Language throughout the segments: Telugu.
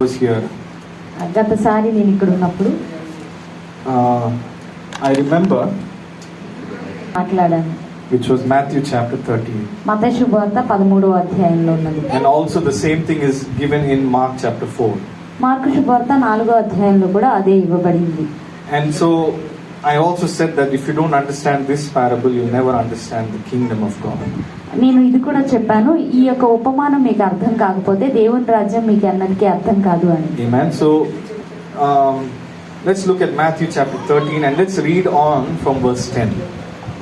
was here, గతసారి నేను ఇక్కడ ఉన్నప్పుడు I remember, మాట్లాడాను, which was Matthew chapter 13. మత్తయి శుభవార్త 13వ అధ్యాయంలో ఉన్నది. And also the same thing is given in Mark chapter 4. Mark శుభవార్త 4వ అధ్యాయంలో కూడా అదే ఇవ్వబడింది. And so I also said that if you don't understand this parable, you'll never understand the kingdom of God. నేను ఇది కూడా చెప్పాను, ఈ యొక్క ఉపమానం మీకు అర్థం కాకపోతే దేవుని రాజ్యం మీకు అన్నటికీ అర్థం కాదు అని. Amen. So let's look at Matthew chapter 13 and let's read on from verse 10.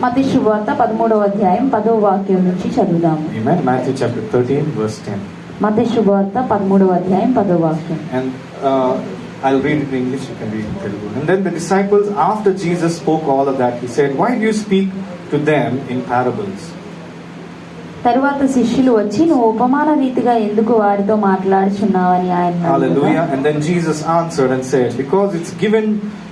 మత్తయి శుభవార్త 13వ అధ్యాయం 10వ వాక్యం నుంచి చదువుదాము. Amen. Matthew chapter 13 verse 10. మత్తయి శుభవార్త 13వ అధ్యాయం 10వ వాక్యం. And I'll read it in English, you can read it in Telugu. And then the disciples, after Jesus spoke all of that, he said, "Why do you speak to them in parables?" తరువాత శిష్యులు వచ్చి, నువ్వు ఉపమాన రీతిగా ఎందుకు వారితో మాట్లాడుచున్నావని ఆయన. Hallelujah. And then Jesus answered and said, "Because it's given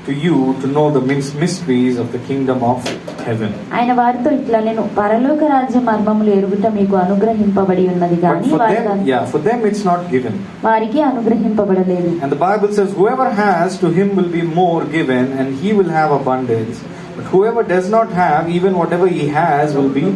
to you to know the mysteries of the kingdom of heaven." ఆయన వారితో ఇట్లా, నేను పరలోక రాజ్య మర్మములు ఎరుగుట మీకు అనుగ్రహింపబడి ఉన్నది But కానీ for them it's not given. వారికి అనుగ్రహింపబడలేదు. And the Bible says, "Whoever has, to him will be more given, and he will have abundance. But whoever does not have, even whatever he has will be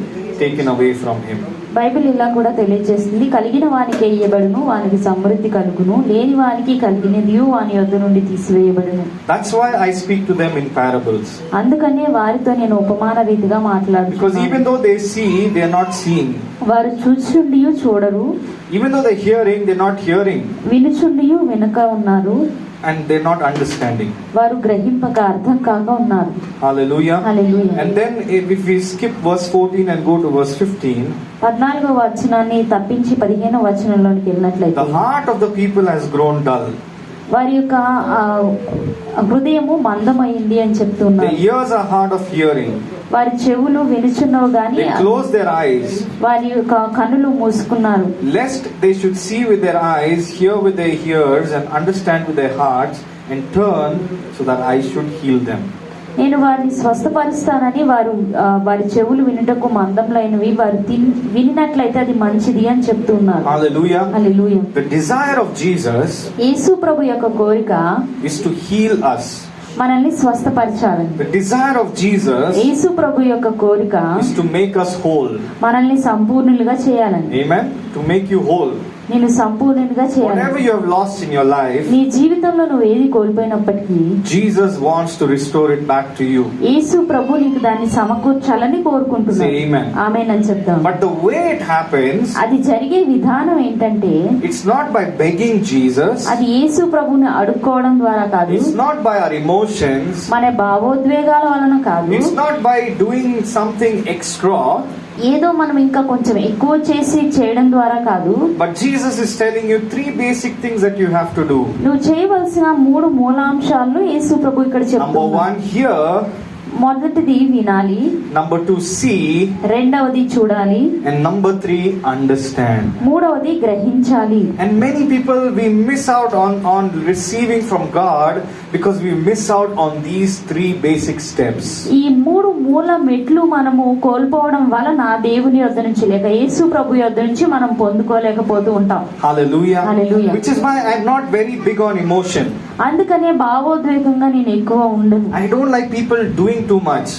taken away from him." Bible ఇలా కూడా తెలియజేస్తుంది, కలిగిన వానికి ఇయ్యబడును, వానికి సమృద్ధి కలుగును, లేని వానికి కలిగినది వాని యొద్ద నుండి తీసివేయబడును. That's why I speak to them in parables. అందుకనే వారితో నేను ఉపమాన రీతిగా Because మాట్లాడుతున్నాను. even though they see, they are not seeing. వారు చూచుండియు చూడరు, Even though they're hearing, they're not hearing. వినుచుండియు వెనుక ఉన్నారు, And they're not understanding. వారు గ్రహింపక అర్థం కాక ఉన్నారు. Hallelujah. Hallelujah. And then if we skip verse 14 and go to verse 15, 14వ వచనాన్ని తప్పించి 15వ వచనంలోనికి వెళ్ళినట్లయితే, the heart of the people has grown dull. వారి యొక్క హృదయము మందమైంది అని Their చెప్తున్నారు. ears are hard of hearing. వారి చెవులు వినుచున్నవి గాని They close their eyes, వారి యొక్క కన్నులు మూసుకున్నారు. lest they should see with their eyes, hear with their ears, and understand with their hearts, and turn so that I should heal them. నేను వారిని స్వస్థపరుస్తానని వారి చెవులు వినుటకు మందంలైనవి వారు వినినట్లయితే అది మంచిది అని చెప్తున్నారు. Hallelujah. Hallelujah. The desire of Jesus యేసు ప్రభు యొక్క కోరిక is to heal us. మనల్ని స్వస్థపరచాలని. The desire of Jesus యేసు ప్రభు యొక్క కోరిక is to make us whole. మనల్ని సంపూర్ణులుగా చేయాలని. Amen. To make you whole. నేను సంపూర్ణునిగా చేయాలి. Whatever you have lost in your life, నీ జీవితంలో నువ్వు ఏది కోల్పోయినప్పటికీ Jesus wants to restore it back to you. యేసు ప్రభు నీకు దాన్ని సమకూర్చాలని కోరుకుంటున్నాడు. Say amen. ఆమేన్ అని చెప్తాం. But the way it happens, అది జరిగే విధానం ఏంటంటే, it's not by begging Jesus. అది యేసు ప్రభువుని అడుక్కోవడం ద్వారా కాదు, It's not by our emotions. మన భావోద్వేగాల వలన కాదు, It's not by doing something extra. ఏదో మనం ఇంకా కొంచెం ఎక్కువ చేసి చేయడం ద్వారా కాదు. But Jesus is telling you 3 basic things that you have to do. నువ్వు చేయవలసిన 3 మూలాంశాలను యేసు ప్రభు ఇక్కడ Number చెప్తున్నాడు. 1, hear. మొదటిది వినాలి. Number 2, see. రెండవది చూడాలి. And number 3, understand. మూడవది గ్రహించాలి. And many people, we miss out on receiving from God because we miss out on these 3 basic steps. ఈ 3 మూల మెట్లు మనము కోల్పోవడం వలన దేవుని యొద్ద నుంచి లేక యేసు ప్రభు యొద్ద నుంచి మనం పొందుకోలేకపోతూ ఉంటాం. Hallelujah. Hallelujah. Which is why I'm not very big on emotion. అందుకనే భావోద్వేగంగా నేను ఎక్కువ ఉండను. I don't like people doing too much.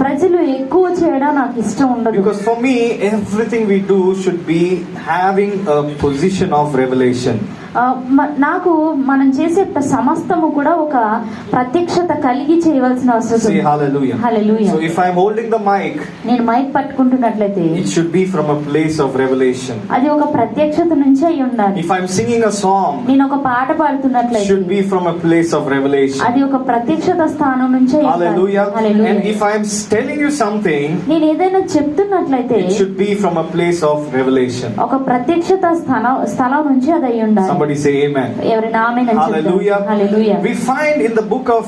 ప్రజలు ఎక్కువ చేయడం నాకు ఇష్టం ఉండదు. Because for me, everything we do should be having a position of revelation. నాకు మనం చేసే సమస్తము కూడా ఒక ప్రత్యక్షత కలిగి చేయవలసిన అవసరం Say ఉంది. hallelujah. Hallelujah. So if I'm holding the mic, నేను mic పట్టుకుంటున్నట్లయితే it should be from a place of revelation. అది ఒక ప్రత్యక్షత నుంచి అయి ఉండాలి. If I'm singing a song, నేను ఒక పాట it పాడుతున్నట్లయితే should be from a place of revelation. అది ఒక ప్రత్యక్షత స్థానం నుంచి అయి ఉండాలి. Hallelujah. Hallelujah. And if I'm telling you something, నేను ఏదైనా చెప్తున్నట్లయితే it should be from a place of revelation. ఒక ప్రత్యక్షత స్థలం నుంచి అది అయి ఉండాలి. Somebody say amen. ఎవరి నామేన Hallelujah. Hallelujah. We find in the book of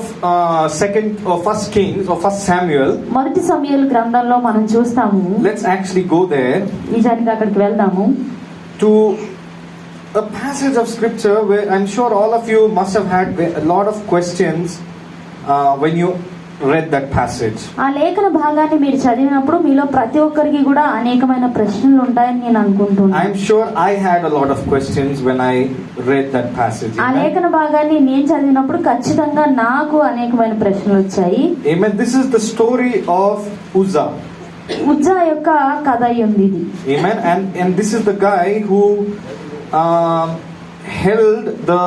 First Kings or First Samuel. మొదటి సమూయేలు గ్రంథంలో మనం చూస్తాము. Let's actually go there. నిజానికి అక్కడికి వెళ్దాము. To a passage of scripture where I'm sure all of you must have had a lot of questions read that passage. ఆ లేఖన భాగాన్ని మీరు చదివినప్పుడు మీలో ప్రతి ఒక్కరికి కూడా అనేకమైన ప్రశ్నలు ఉంటాయని నేను అనుకుంటున్నాను. I'm sure I had a lot of questions when I read that passage. ఆ లేఖన భాగాన్ని నేను చదివినప్పుడు ఖచ్చితంగా నాకు అనేకమైన ప్రశ్నలు వచ్చాయి. Amen. This is the story of Uzzah. Uzzah యొక్క కథ ఉంది ఇది. Amen. And this is the guy who held the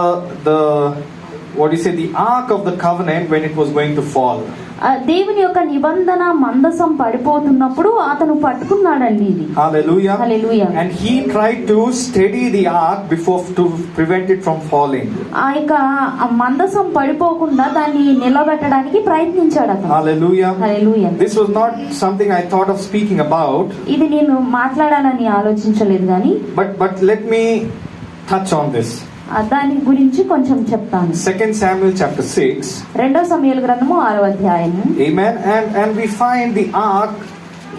what do you say, the ark of the covenant when it was going to fall. దేవుని యొక్క నిబంధన మందసం పడిపోతున్నప్పుడు అతను పట్టుకున్నాడండి ఇది. Hallelujah. Hallelujah. And he tried to steady the ark before to prevent it from falling. ఆ యొక్క మందసం పడిపోకుండా దాన్ని నిలబెట్టడానికి ప్రయత్నించాడు అతను. Hallelujah. Hallelujah. This was not something I thought of speaking about. ఇది నేను మాట్లాడాలని ఆలోచించలేదు కానీ But let me touch on this. దాని గురించి కొంచెం చెప్తాను. 2 Samuel chapter 6. 2 సమూయేలు గ్రంథము 6వ అధ్యాయము. Amen. And we find the ark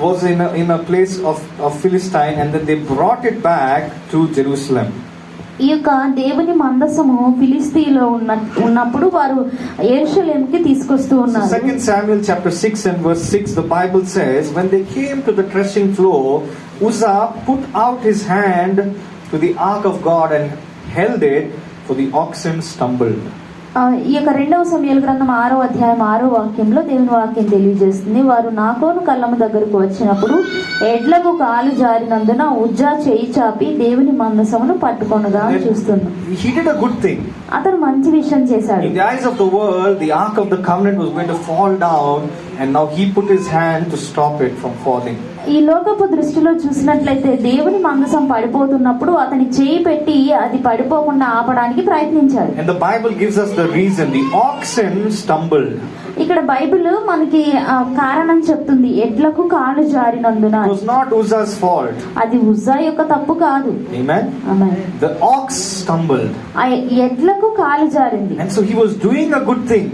was in a place of Philistine, and then they brought it back to Jerusalem. ఈ యొక్క దేవుని మందసము ఫిలిస్తీన్లో ఉన్నప్పుడు వారు యెరూషలేముకి తీసుకొస్తూ ఉన్నారు. 2 Samuel chapter 6 and verse 6, the Bible says, when they came to the threshing floor, Uzzah put out his hand to the ark of God and held it, for the oxen stumbled. ఈ యొక్క 2 సమూయేలు గ్రంథం 6వ అధ్యాయం 6వ వాక్యంలో దేవుని వాక్యం తెలియజేస్తుంది. వారు నాకోను కళ్ళము దగ్గరకు వచ్చినప్పుడు ఎడ్లకు కాలు జారినందున ఉజ్జా చేయి చాపి దేవుని మందసమును పట్టుకొనగా చూస్తున్నాం. He did a good thing. అతను మంచి విషయం చేశాడు. In the eyes of the world, the ark of the covenant was going to fall down, and now he put his hand to stop it from falling. ఈ లోకపు దృష్టిలో చూసినట్లయితే దేవుని మందసం పడిపోతున్నప్పుడు అతని చేయి పెట్టి అది పడిపోకుండా ఆపడానికి ప్రయత్నించాడు. And the Bible gives us the reason. The oxen stumbled. ఇక్కడ బైబిల్ మనకి కారణం చెప్తుంది. ఎడ్లకు కాలు జారినందున. It was not Uzzah's fault. అది ఉజ్జా యొక్క తప్పు కాదు. Amen. Amen. The ox stumbled. ఆ ఎడ్లకు కాలు జారింది. And so he was doing a good thing.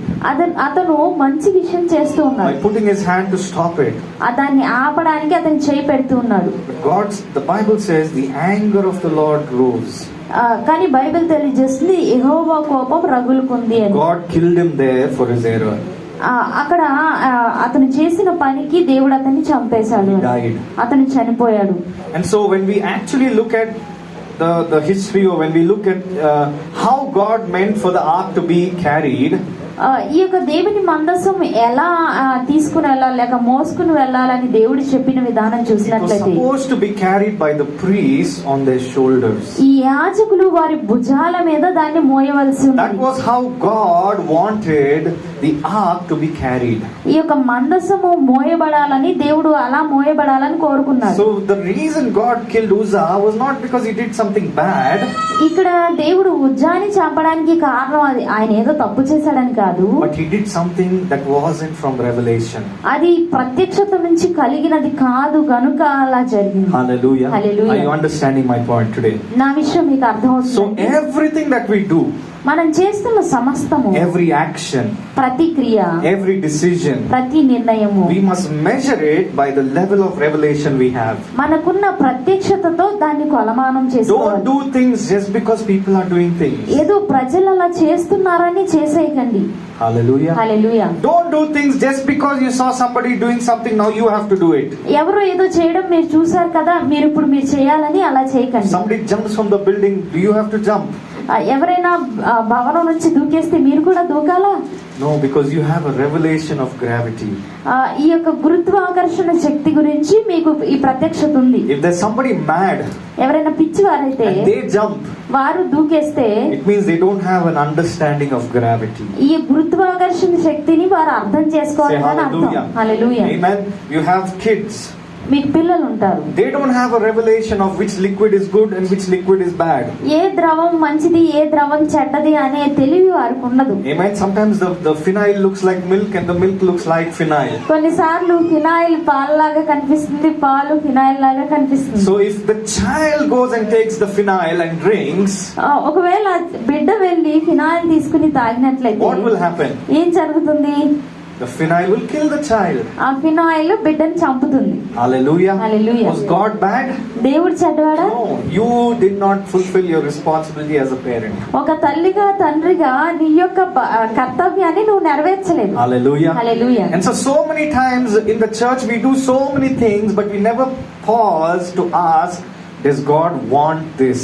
అతను మంచి విషయం చేస్తూ By ఉన్నాడు. putting his hand to stop it. దాన్ని ఆపడానికి అతను చేయి పెడుతూ ఉన్నాడు. But the Bible says the anger of the Lord rose. కానీ బైబిల్ తెలియజేస్తుంది యెహోవా కోపం రగులుకుంది అని. God killed him there for his error. అక్కడ అతను చేసిన పనికి దేవుడు అతన్ని చంపేశాడు. అతను చనిపోయాడు. And so when we actually look at the history, or when we look at how God meant for the ark to be carried, ఈ యొక్క దేవుని మందసం ఎలా తీసుకుని వెళ్ళాలి లేక మోసుకుని వెళ్ళాలని దేవుడు చెప్పిన విధానం చూసినట్లయితే, it was supposed to be carried by the priests on their shoulders. ఈ యాజకులు వారి భుజాల మీద దాన్ని మోయవలసి ఉంది. That was how God wanted the ark to be carried. ఈ యొక్క మందసము మోయబడాలని దేవుడు అలా మోయబడాలని కోరుకున్నాడు. So the reason God killed Uzzah was not because he did something bad. ఇక్కడ దేవుడు ఉజ్జాని చంపడానికి కారణం అది ఆయన ఏదో తప్పు చేశాడని కాదు. But he did something that wasn't from revelation. అది ప్రత్యక్షత నుంచి కలిగినది కాదు గనుక అలా జరిగింది. Hallelujah. Hallelujah. Are you understanding my point today? నా విషయం మీకు అర్థమవుతుంది. So everything that we do, మనం చేస్తున్న సమస్తము, every action, ప్రతి క్రియ, every decision, ప్రతి నిర్ణయము, we must measure it by the level of revelation we have. మనకున్న ప్రత్యక్షతతో దాన్ని కొలమానం చేసుకోవాలి. Don't do things just because people are doing things. ఏదో ప్రజలు అలా చేస్తున్నారని చేసేయకండి. Hallelujah. Hallelujah. Don't do things just because you saw somebody doing something, now you have to do it. ఎవరో ఏదో చేయడం మీరు చూసారు కదా, మీరు ఇప్పుడు మీరు చేయాలని అలా చేయకండి. Somebody jumps from the building, do you have to jump? ఎవరైనా భవనం నుంచి దూకేస్తే మీరు కూడా దూకాలా? No, because you have a revelation of gravity. ఈ యొక్క గురుత్వాకర్షణ శక్తి గురించి మీకు ఈ ప్రత్యక్షత ఉంది. If there's somebody mad, ఎవరైనా పిచ్చివారైతే and they jump, వారు దూకేస్తే it means they don't have an understanding of gravity. ఈ గురుత్వాకర్షణ శక్తిని వారు అర్థం చేసుకోవాలని అర్థం. హల్లెలూయా. Amen. You have kids. మీకు పిల్లలు ఉంటారు. They don't have a revelation of which liquid is good and which liquid is bad. ఏ ద్రవం మంచిది ఏ ద్రవం చెడ్డది అనే తెలివి వారికి ఉండదు. Amen. Sometimes the phenyl looks like milk and the milk looks like phenyl. కొన్నిసార్లు ఫినాయిల్ పాలలాగా కనిపిస్తుంది, పాలు ఫినాయిల్ లాగా కనిపిస్తుంది. So if the child goes and takes the phenyl and drinks, ఒకవేళ బిడ్డ వెళ్ళి ఫినాయిల్ తీసుకుని తాగినట్లయితే what will happen? ఏం జరుగుతుంది? The phenyl will kill the child. ఆ ఫినాయిల్ బిడ్డని చంపుతుంది. Hallelujah. Hallelujah. Was God bad? దేవుడు చెడ్డవాడా? No. You did not fulfill your responsibility as a parent. ఒక తల్లిగా తండ్రిగా నీ యొక్క కర్తవ్యాన్ని నువ్వు నెరవేర్చలేదు. Hallelujah. Hallelujah. And so many times in the church we do so many things, but we never pause to ask, does God want this?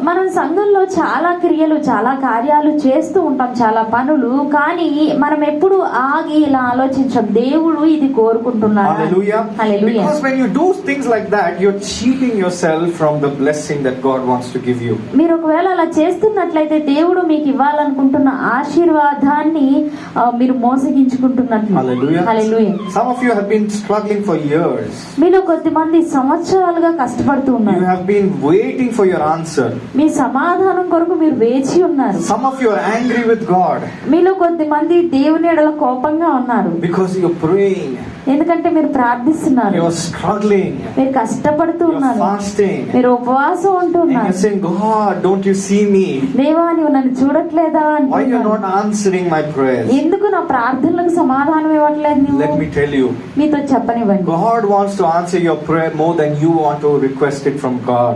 మనం సంఘంలో చాలా క్రియలు చాలా కార్యాలు చేస్తూ ఉంటాం, చాలా పనులు, కానీ మనం ఎప్పుడు ఆగి ఇలా ఆలోచించాం, దేవుడు ఇది కోరుకుంటున్నాడు. Hallelujah. Hallelujah. Because when you do things like that, you're cheating yourself from the blessing that God wants to give you. మీరు ఒకవేళ అలా చేస్తున్నట్లయితే దేవుడు మీకు ఇవ్వాలనుకుంటున్న ఆశీర్వాదాన్ని మీరు మోసగించుకుంటున్నట్లు. Hallelujah. Hallelujah. Some of you have been struggling for years. మీలో కొద్దిమంది సంవత్సరాలుగా కష్టపడుతూ You ఉన్నారు. have been waiting for your answer. మీ సమాధానం కొరకు మీరు వేచి ఉన్నారు. Some of you are angry with God మీలో కొద్దిమంది దేవుని ఎడల కోపంగా ఉన్నారు. because you're praying, ఎందుకంటే మీరు ప్రార్థిస్తున్నారు, you're struggling, మీరు కష్టపడుతూ you're ఉన్నారు, fasting, మీరు ఉపవాసం and ఉంటున్నారు. you're saying, God, don't you see me? దేవా నువ్వు నన్ను చూడట్లేదా Why you're అంటున్నారు. not answering my prayers? ఎందుకు నా ప్రార్థనలకు సమాధానం ఇవ్వట్లేదు నువ్వు? Let me tell you, మీతో చెప్పనివ్వండి, God wants to answer your prayer more than you want to request it from God.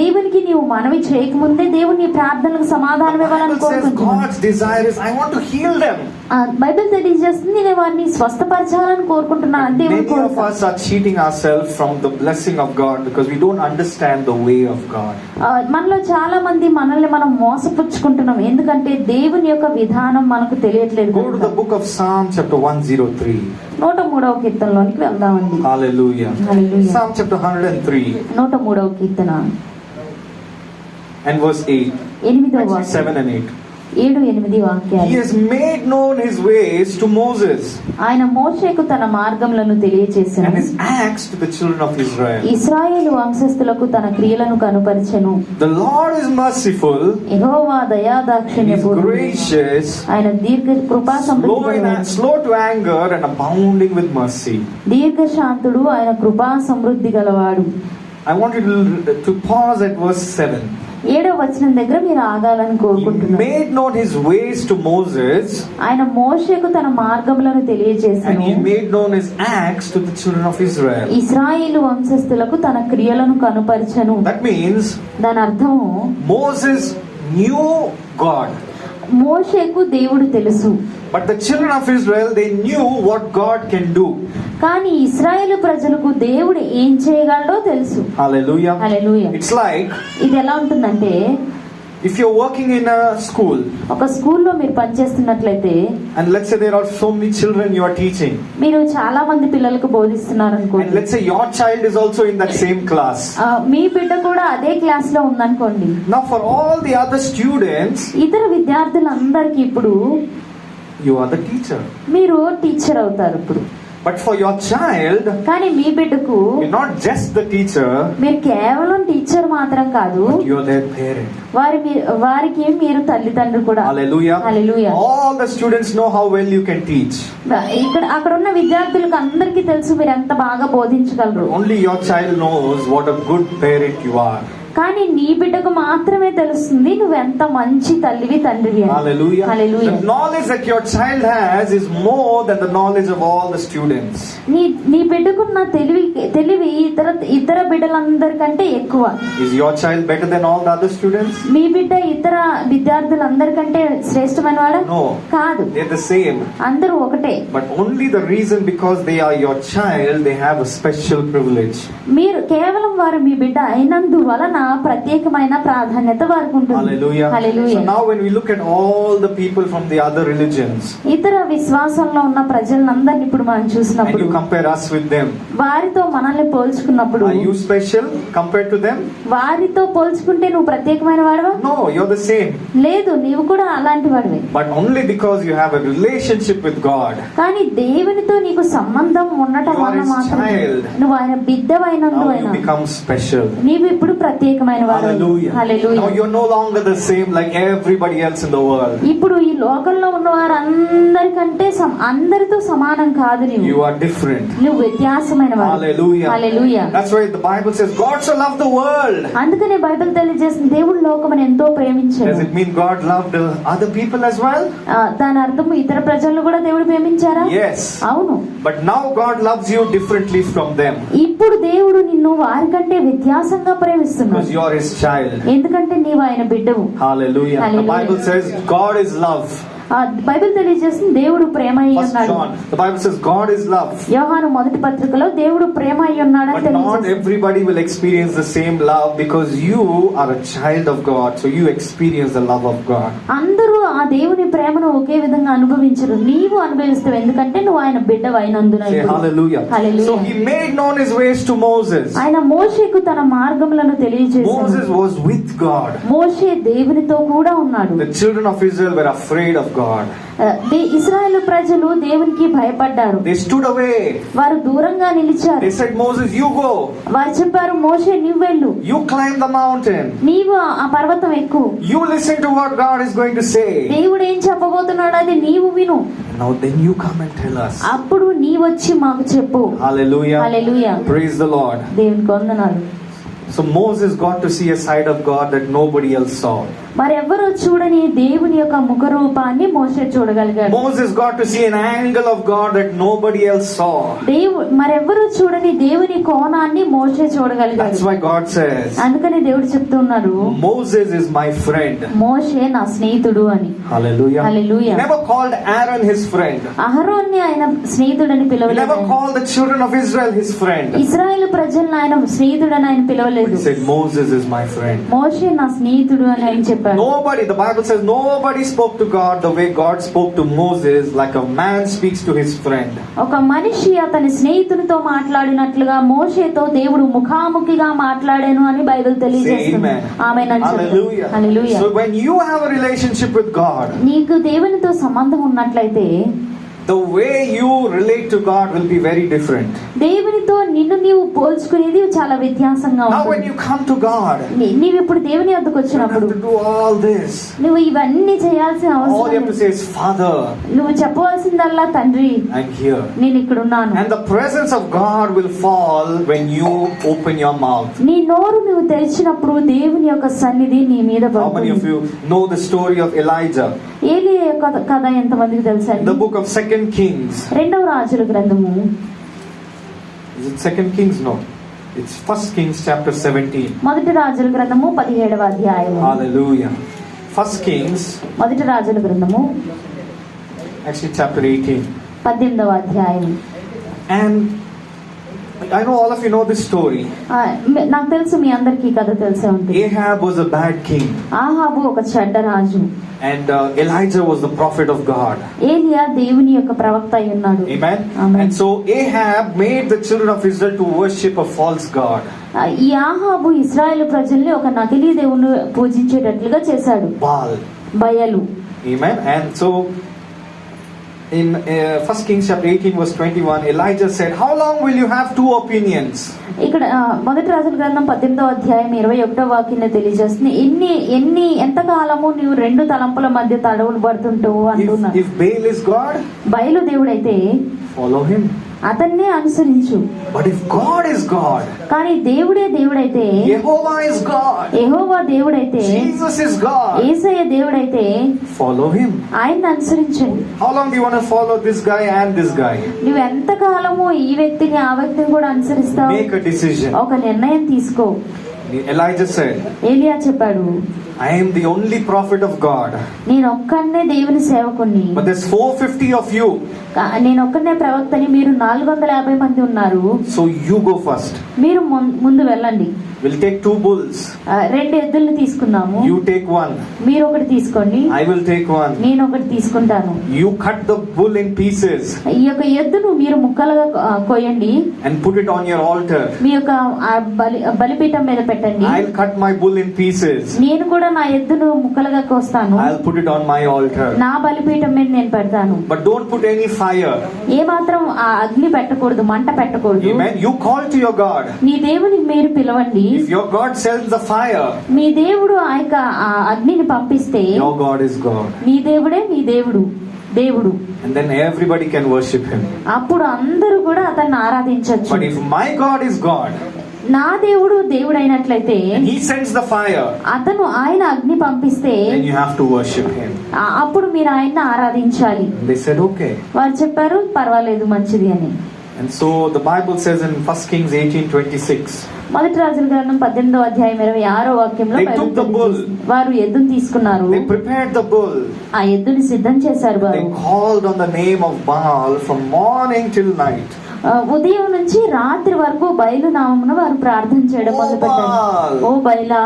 దేవునికి నీవు మనవి చేయకముందే దేవుడు నీ ప్రార్థనలకు సమాధానం The ఇవ్వాలని Bible says కోరుకుంటున్నాడు. God's desire is, I want to heal them. Bible తెలియజేస్తుంది, నేను వారిని స్వస్థపరచాలని కోరుకుంటున్నాను అంతే. Many of us are cheating ourselves from the blessing of God because we don't understand the way of God. మనలో చాలా మంది మనల్ని మనం మోసపుచ్చుకుంటున్నాం, ఎందుకంటే దేవుని యొక్క విధానం మనకు తెలియట్లేదు. Go to the book of Psalm chapter 103. 103వ కీర్తనలోనికి వెళ్దామండి. Hallelujah. Hallelujah. Psalm chapter 103 103వ Keerthana and verse 8. 8వ Actually వాక్యం, 7 and 8. 7-8 వాక్యాలు. He has made known his ways to Moses ఆయన మోషేకు తన మార్గములను తెలియచేసెను, and his acts to the children of Israel. ఇశ్రాయేలు వంశస్థులకు తన క్రియలను కనుపరిచెను. The Lord is merciful, Jehovah he is దయాదాక్షిణ్యపూర్ణుడు, gracious, ఆయన కృపా సమృద్ధి, slow to anger and abounding with mercy. దీర్ఘశాంతుడు, ఆయన కృపా సమృద్ధి గలవాడు. I want you to pause at verse 7. 7వ వచనం దగ్గర మీరు ఆగాలని He కోరుకుంటున్నాను. made known his ways to Moses ఆయన మోషేకు తన మార్గములను and తెలియజేసెను, he made known his acts to the children of Israel. ఇశ్రాయేలు వంశస్థులకు తన క్రియలను కనుపరిచెను. That means దాని అర్థము, Moses knew God, మోషేకు దేవుడు తెలుసు, but the children of Israel, they knew what God can do. కానీ ఇశ్రాయేలు ప్రజలకు దేవుడు ఏం చేయగలడో తెలుసు. Hallelujah. హల్లెలూయా. It's like ఇది ఎలా ఉంటుందంటే, if you're working in a school ఒక స్కూల్లో మీరు పనిచేస్తున్నట్లయితే, and let's say there are so many children you are teaching, మీరు చాలా మంది పిల్లలకు బోధిస్తున్నారు and అనుకోండి, let's say your child is also in that same class. మీ బిడ్డ కూడా అదే క్లాస్ లో ఉందనుకోండి. Now for all the other students, ఇతర విద్యార్థులందరికీ ఇప్పుడు you are the teacher. మీరు టీచర్ అవుతారు ఇప్పుడు. But for your child, కానీ మీ బిడ్డకు you're not just the teacher, మీరు కేవలం టీచర్ మాత్రం కాదు, but you're their parent. వారికి మీరు తల్లిదండ్రులు కూడా. Hallelujah. Hallelujah. All the students know how well you can teach. అక్కడ ఉన్న విద్యార్థులకు అందరికీ తెలుసు మీరు ఎంత బాగా బోధించగలరు. Only your child knows what a good parent you are. కానీ నీ బిడ్డకు మాత్రమే తెలుస్తుంది నువ్వు ఎంత మంచి తల్లివి తండ్రివి అని. Hallelujah. Hallelujah. The knowledge that your child has is more than the knowledge of all the students. నీ బిడ్డకున్న తెలివి ఇతర బిడ్డలందరికంటే ఎక్కువ. Is your child better than all the other students? మీ బిడ్డ ఇతర విద్యార్థులందరికంటే శ్రేష్టమైన వాడా? No. కాదు, They're the same. అందరూ ఒకటే. But only the reason because they are your child, they have a special privilege. మీరు కేవలం వారు మీ బిడ్డ అయినందువలన ప్రత్యేకమైన ప్రాధాన్యత వారికి ఉంటుంది. Hallelujah. Hallelujah. So now when we look at all the people from the other religions, ఇతర విశ్వాసంలో ఉన్న ప్రజలందరినీ ఇప్పుడు మనం and చూసినప్పుడు, you compare us with them, వారితో మనల్ని పోల్చుకున్నప్పుడు, are you special compared to them? వారితో పోల్చుకుంటే నువ్వు ప్రత్యేకమైన వాడివా? No, you're the same. లేదు, నీవు కూడా అలాంటి వాడివే. But only because you have a relationship with God. కానీ దేవునితో నీకు సంబంధం ఉండటం You are వల్ల his మాత్రమే child. నువ్వు ఆయన Now బిడ్డవైనందువైన you become special. నీవు ఇప్పుడు ప్రత్యేకమైన వాడు. Hallelujah. Hallelujah. Now you're no longer the same like everybody else in the world. ఇప్పుడు ఈ లోకంలో ఉన్న వారందరికంటే అందరితో సమానం కాదు. You are different. నువ్వు వ్యత్యాసమైన వాడు. Hallelujah. Hallelujah. That's why the Bible says God so loved the world. అందుకనే బైబిల్ తెలియజేస్తుంది దేవుడు లోకమును ఎంతో ప్రేమించాడు. Does it mean God loved other people as well? దాని అర్థం ఇతర ప్రజలను కూడా దేవుడు ప్రేమించారా? Yes. అవును. But now God loves you differently from them. ఇప్పుడు దేవుడు నిన్ను వారికంటే వ్యత్యాసంగా ప్రేమిస్తున్నాడు. Because you are his child. ఎందుకంటే నీవు ఆయన బిడ్డవు. Hallelujah. The Bible says God is love. Bible తెలియజేస్తుంది దేవుడు ప్రేమ అయి First ఉన్నాడు. John, the Bible says God is love. యోహాను మొదటి పత్రికలో దేవుడు ప్రేమ అయి ఉన్నాడని But not తెలియజేస్తుంది. everybody will experience the same love because you are a child of God. So you experience the love of God. అందరూ ఆ దేవుని ప్రేమను ఒకే విధంగా అనుభవించరు. నీవు అనుభవిస్తావు ఎందుకంటే నువ్వు ఆయన బిడ్డవు అయినందున. Say hallelujah. Hallelujah. So he made known his ways to Moses. ఆయన మోషేకు తన మార్గములను తెలియజేశాడు. Moses was with God. మోషే దేవునితో కూడా ఉన్నాడు. The children of Israel were afraid of God. ఇశ్రాయేలు ప్రజలు దేవునికి భయపడ్డారు. They stood away. వారు దూరంగా నిలిచారు. They said, Moses, you go. వారు చెప్పారు, మోషే నువ్వు వెళ్ళు. You climb the mountain. నీవు ఆ పర్వతం ఎక్కు. You listen to what God is going to say. దేవుడు ఏం చెప్పబోతున్నాడు అది నీవు విను. Now then you come and tell us. అప్పుడు నీవొచ్చి మాకు చెప్పు. Hallelujah. Hallelujah. Praise the Lord. దేవునికి వందనాలు. So Moses got to see a side of God that nobody else saw. మరెవ్వరూ చూడని దేవుని యొక్క ముఖ రూపాన్ని మోషే చూడగలిగాడు. Moses got to see an angle of God that nobody else saw. మరెవ్వరూ చూడని దేవుని కోణాన్ని మోషే చూడగలిగాడు. That's why God says, అందుకని దేవుడు చెప్తున్నాడు, Moses is my friend. మోషే నా స్నేహితుడు అని. Hallelujah. Hallelujah. He never called Aaron his friend. అహరోన్ని ఆయన స్నేహితుడని He పిలవలేదు. never called the children of Israel his friend. ఇశ్రాయేలు ప్రజలను ఆయన స్నేహితుడని ఆయన పిలవలేదు. He said, Moses is my friend. మోషే నా స్నేహితుడు అని ఆయన చెప్పాడు. Nobody, the Bible says, nobody spoke to God the way God spoke to Moses, like a man speaks to his friend. ఒక మనిషి అతని స్నేహితునితో మాట్లాడినట్లుగా మోషేతో దేవుడు ముఖాముఖిగా మాట్లాడాను అని బైబిల్ తెలియజేస్తుంది. ఆమేన్ అని చెప్పండి. హల్లెలూయా. So when you have a relationship with God, నీకు దేవునితో సంబంధం ఉన్నట్లయితే the way you relate to God will be very different. దేవునితో నిన్ను నీవు పోల్చుకునేది చాలా వ్యత్యాసంగా Now when ఉంటుంది. you come to God, నీవు ఇప్పుడు దేవుని వద్దకు you have వచ్చినప్పుడు to do all this. నువ్వు ఇవన్నీ చేయాల్సిన All you have అవసరం to say is, Father, నువ్వు చెప్పవలసిందల్లా తండ్రి I'm here. నేను ఇక్కడ ఉన్నాను. And the presence of God will fall when you open your mouth. నీ నోరు నువ్వు తెరిచినప్పుడు దేవుని యొక్క సన్నిధి నీ మీద How many of పడుతుంది. you know the story of Elijah? ఏలీయా యొక్క కథ ఎంతమందికి తెలుసా? In the book of 2 Kings. రెండవ రాజుల గ్రంథము. Is it 2 Kings? No. It's 1 Kings chapter 17. మొదటి రాజుల గ్రంథము 17వ అధ్యాయము. Hallelujah. 1 Kings, మొదటి రాజుల గ్రంథము actually chapter 18. 18వ అధ్యాయం. And I know all of you know this story. నాకు తెలుసు మీ అందరికీ కథ తెలిసే ఉంటుంది. Ahab was a bad king. ఆహాబు ఒక చెడ్డ రాజు. And Elijah was the prophet of God. ఏలియా దేవుని యొక్క ప్రవక్త అయి ఉన్నాడు. Amen. Amen. And so Ahab made the children of Israel to worship a false god. ఈ ఆహాబు ఇశ్రాయేలు ప్రజల్ని ఒక నకిలీ దేవుని పూజించేటట్లుగా చేశాడు. Baal. బయలు. Amen. And so in 1 Kings chapter 18 verse 21, Elijah said, how long will you have two opinions? ఇక్కడ మొదటి రాజుల గ్రంథం 18వ అధ్యాయం 21వ వాక్యంలో తెలియజేస్తుంది, ఎంతకాలము నీవు రెండు తలంపుల మధ్య తడవులు పడుతుంటావు అంటున్నాడు. If Baal is God, బయలు దేవుడైతే follow him. అతన్నే అనుసరించు. But if God is God, కానీ దేవుడైతే, Jehovah is God, యెహోవా దేవుడైతే, Jesus is God, యేసయ్య దేవుడైతే follow him. ఆయన్ని అనుసరించండి. How long do you want to follow this guy and this guy? నువ్వు ఎంతకాలము ఈ వ్యక్తిని ఆ వ్యక్తిని కూడా అనుసరిస్తావు? Make a decision. ఒక నిర్ణయం తీసుకో. Elijah said, ఏలియా చెప్పాడు, I am the only prophet of God. నేను ఒక్కనే దేవుని సేవకుని. But there's 450 of you. నేను ఒక్కనే ప్రవక్తని, మీరు 450 మంది ఉన్నారు. So you go first. మీరు ముందు వెళ్ళండి. We'll take 2 bulls. 2 ఎద్దుల్ని తీసుకుందాము. You take 1. మీరు ఒకటి తీసుకోండి. I will take 1. నేను ఒకటి తీసుకుంటాను. You cut the bull in pieces. ఈ యొక్క ఎద్దును మీరు ముక్కలుగా కోయండి. And put it on your altar. మీ యొక్క బలిపీఠం మీద పెట్టండి. I'll cut my bull in pieces. నేను కూడా కూడా నా ఎద్దును ముక్కలుగా కోస్తాను, I'll put it on my altar. నా బలిపీఠం మీద నేను పెడతాను. But don't put any fire. ఏ మాత్రం ఆ అగ్ని పెట్టకూడదు, మంట పెట్టకూడదు. Amen. You call to your God. నీ దేవుని మీరు పిలవండి. If your God sends the fire, మీ దేవుడు ఆ యొక్క ఆ అగ్నిని పంపిస్తే your God is God. మీ దేవుడే మీ దేవుడు. And then everybody can worship him. అప్పుడు అందరూ కూడా అతన్ని ఆరాధించొచ్చు. But if my God is God, నా దేవుడు దేవుడైనట్లయితే, and he sends the fire, ఆయన అగ్ని పంపిస్తే, then you have to worship him. అప్పుడు మీరు ఆయన్ని ఆరాధించాలి. They said okay. వారు చెప్పారు పర్వాలేదు, మంచిది అని. And so the Bible says in 1 Kings 18:26, మొదటి రాజుల గ్రంథం 18వ అధ్యాయం 26వ వాక్యంలో they took the bull. వారు ఎద్దును తీసుకున్నారు, They prepared the bull. ఆ ఎద్దుని సిద్ధం చేశారు. వారు They called on the name of Baal from morning till night. ఉదయం నుంచి రాత్రి వరకు బయలు నామమున వారు ప్రార్థన చేయడం మొదలుపెట్టారు. ఓ బయలా,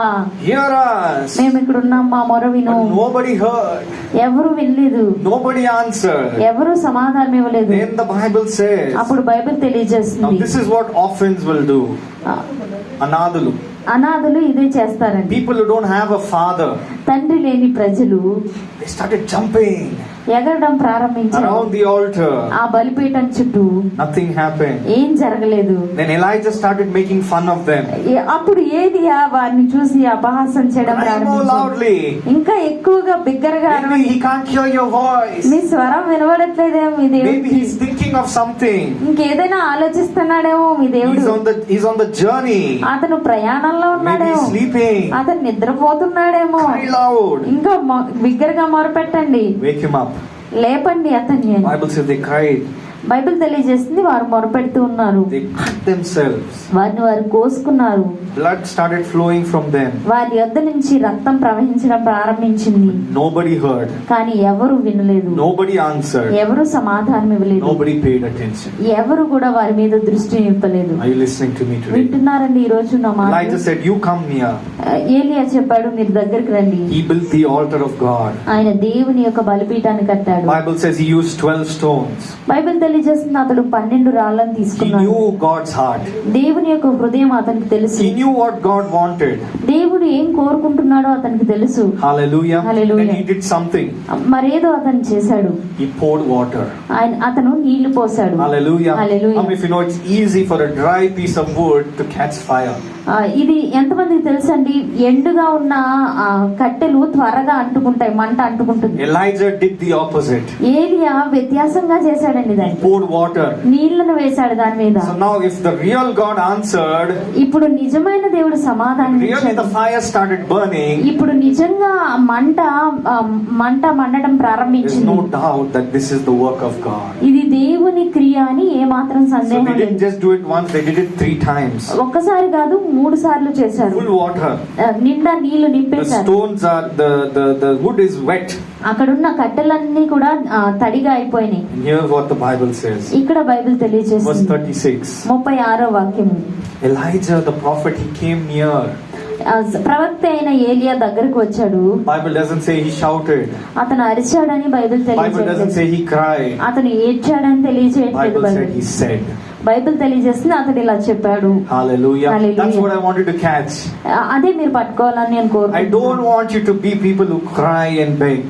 hear us. మేము ఇక్కడ ఉన్నాం, మా మొర విను. But nobody heard. ఎవరు వినలేదు, Nobody answered. ఎవరు సమాధానం ఇవ్వలేదు. Then the Bible says, అప్పుడు బైబిల్ now తెలియజేస్తుంది, this is what orphans will do. Anadulu. అనాథులు ఇదే చేస్తారండి. People who don't have a father, తండ్రి లేని ప్రజలు they started jumping ఎగరడం ప్రారంభించారు around the altar. ఆ బలిపీఠం చుట్టూ. Nothing happened. ఏం జరగలేదు. Then Elijah started making fun of them. అప్పుడు ఏలియా వారిని చూసి అపహాసం చేయడం Cry more ప్రారంభించాడు. loudly. ఇంకా ఎక్కువగా బిగ్గరగా Maybe he can't hear your voice. మీ స్వరం వినబడట్లేదేమో మీ Maybe దేవుడికి. he's thinking of something. ఇంకేదైనా ఆలోచిస్తున్నాడేమో మీ దేవుడు. He's on the journey. అతను ప్రయాణంలో Maybe ఉన్నాడేమో, he's sleeping. అతను నిద్రపోతున్నాడేమో. Cry loud. ఇంకా బిగ్గరగా మొరపెట్టండి, Wake him up. లేపండి అతన్ని. Bible says they cried. Bible తెలియజేస్తుంది వారు మొరపెడుతూ ఉన్నారు. They cut themselves. వారిని వారు కోసుకున్నారు. Blood started flowing from them. వారి యొద్ద నుంచి రక్తం ప్రవహించడం ప్రారంభించింది. Nobody heard. కానీ ఎవరు వినలేదు, Nobody answered. ఎవరు సమాధానం ఇవ్వలేదు, Nobody paid attention. ఎవరు కూడా వారి మీద దృష్టి నింపలేదు. Are you listening to me today? వింటున్నారండి ఈ రోజు నా మాట? Elijah said, "You come near." ఏలియా చెప్పాడు, మీరు దగ్గరికి రండి. He built the altar of God. ఆయన దేవుని యొక్క బలిపీఠాన్ని కట్టాడు. Bible says he used 12 stones. Bible తెలియజేస్తుంది అతడు 12 రాళ్లను He తీసుకున్నాడు. knew God's heart. దేవుని యొక్క హృదయం అతనికి తెలుసు. He knew what God wanted. దేవుడు ఏం కోరుకుంటున్నాడో అతనికి తెలుసు. Hallelujah. Hallelujah. Then he did something. మరేదో అతను చేశాడు. He poured water. అతను నీళ్లు పోసాడు. Hallelujah. Hallelujah. If you know, it's easy for a dry piece of wood to catch fire. ఇది ఎంతమందికి తెలుసండి, ఎండుగా ఉన్న కట్టెలు త్వరగా అంటుకుంటాయి, మంట అంటుకుంటుంది. Elijah did the opposite. ఏలియా వ్యత్యాసంగా చేశాడండి He దాన్ని. poured water. నీళ్లను వేశాడు దాని మీద. So now if the real God answered, ఇప్పుడు నిజమైన దేవుడు సమాధానం really ఇచ్చాడు. the fire started burning, ఇప్పుడు నిజంగా మండటం there's ప్రారంభించింది. no doubt that this is the work of God. ఇది దేవుని క్రియ అని ఏ మాత్రం So సందేహం they didn't లేదు. just do it once, they did it 3 times. ఒక్కసారి కాదు, 3 సార్లు చేశారు. Full water. నిండా నీళ్లు The నింపేశారు. stones are, the wood is wet. అక్కడున్న కట్టెలన్నీ కూడా తడిగా అయిపోయినాయి. And here's what the Bible says. ఇక్కడ బైబిల్ Verse తెలియజేస్తుంది 36. 36వ వాక్యము. Elijah the prophet, he came near. ప్రవక్త అయిన ఏలియా దగ్గరకు వచ్చాడు. Bible doesn't say he shouted. అతను అరిచాడని బైబిల్ Bible doesn't తెలియజేయట్లేదు. say he cried. అతను ఏడ్చాడని తెలియజేయట్లేదు. Bible said he said. Bible తెలియజేస్తుంది అతడు ఇలా చెప్పాడు. Hallelujah. Hallelujah. That's what I wanted to catch. అదే మీరు పట్టుకోవాలని నేను I don't కోరుకుంటున్నాను. want you to be people who cry and beg.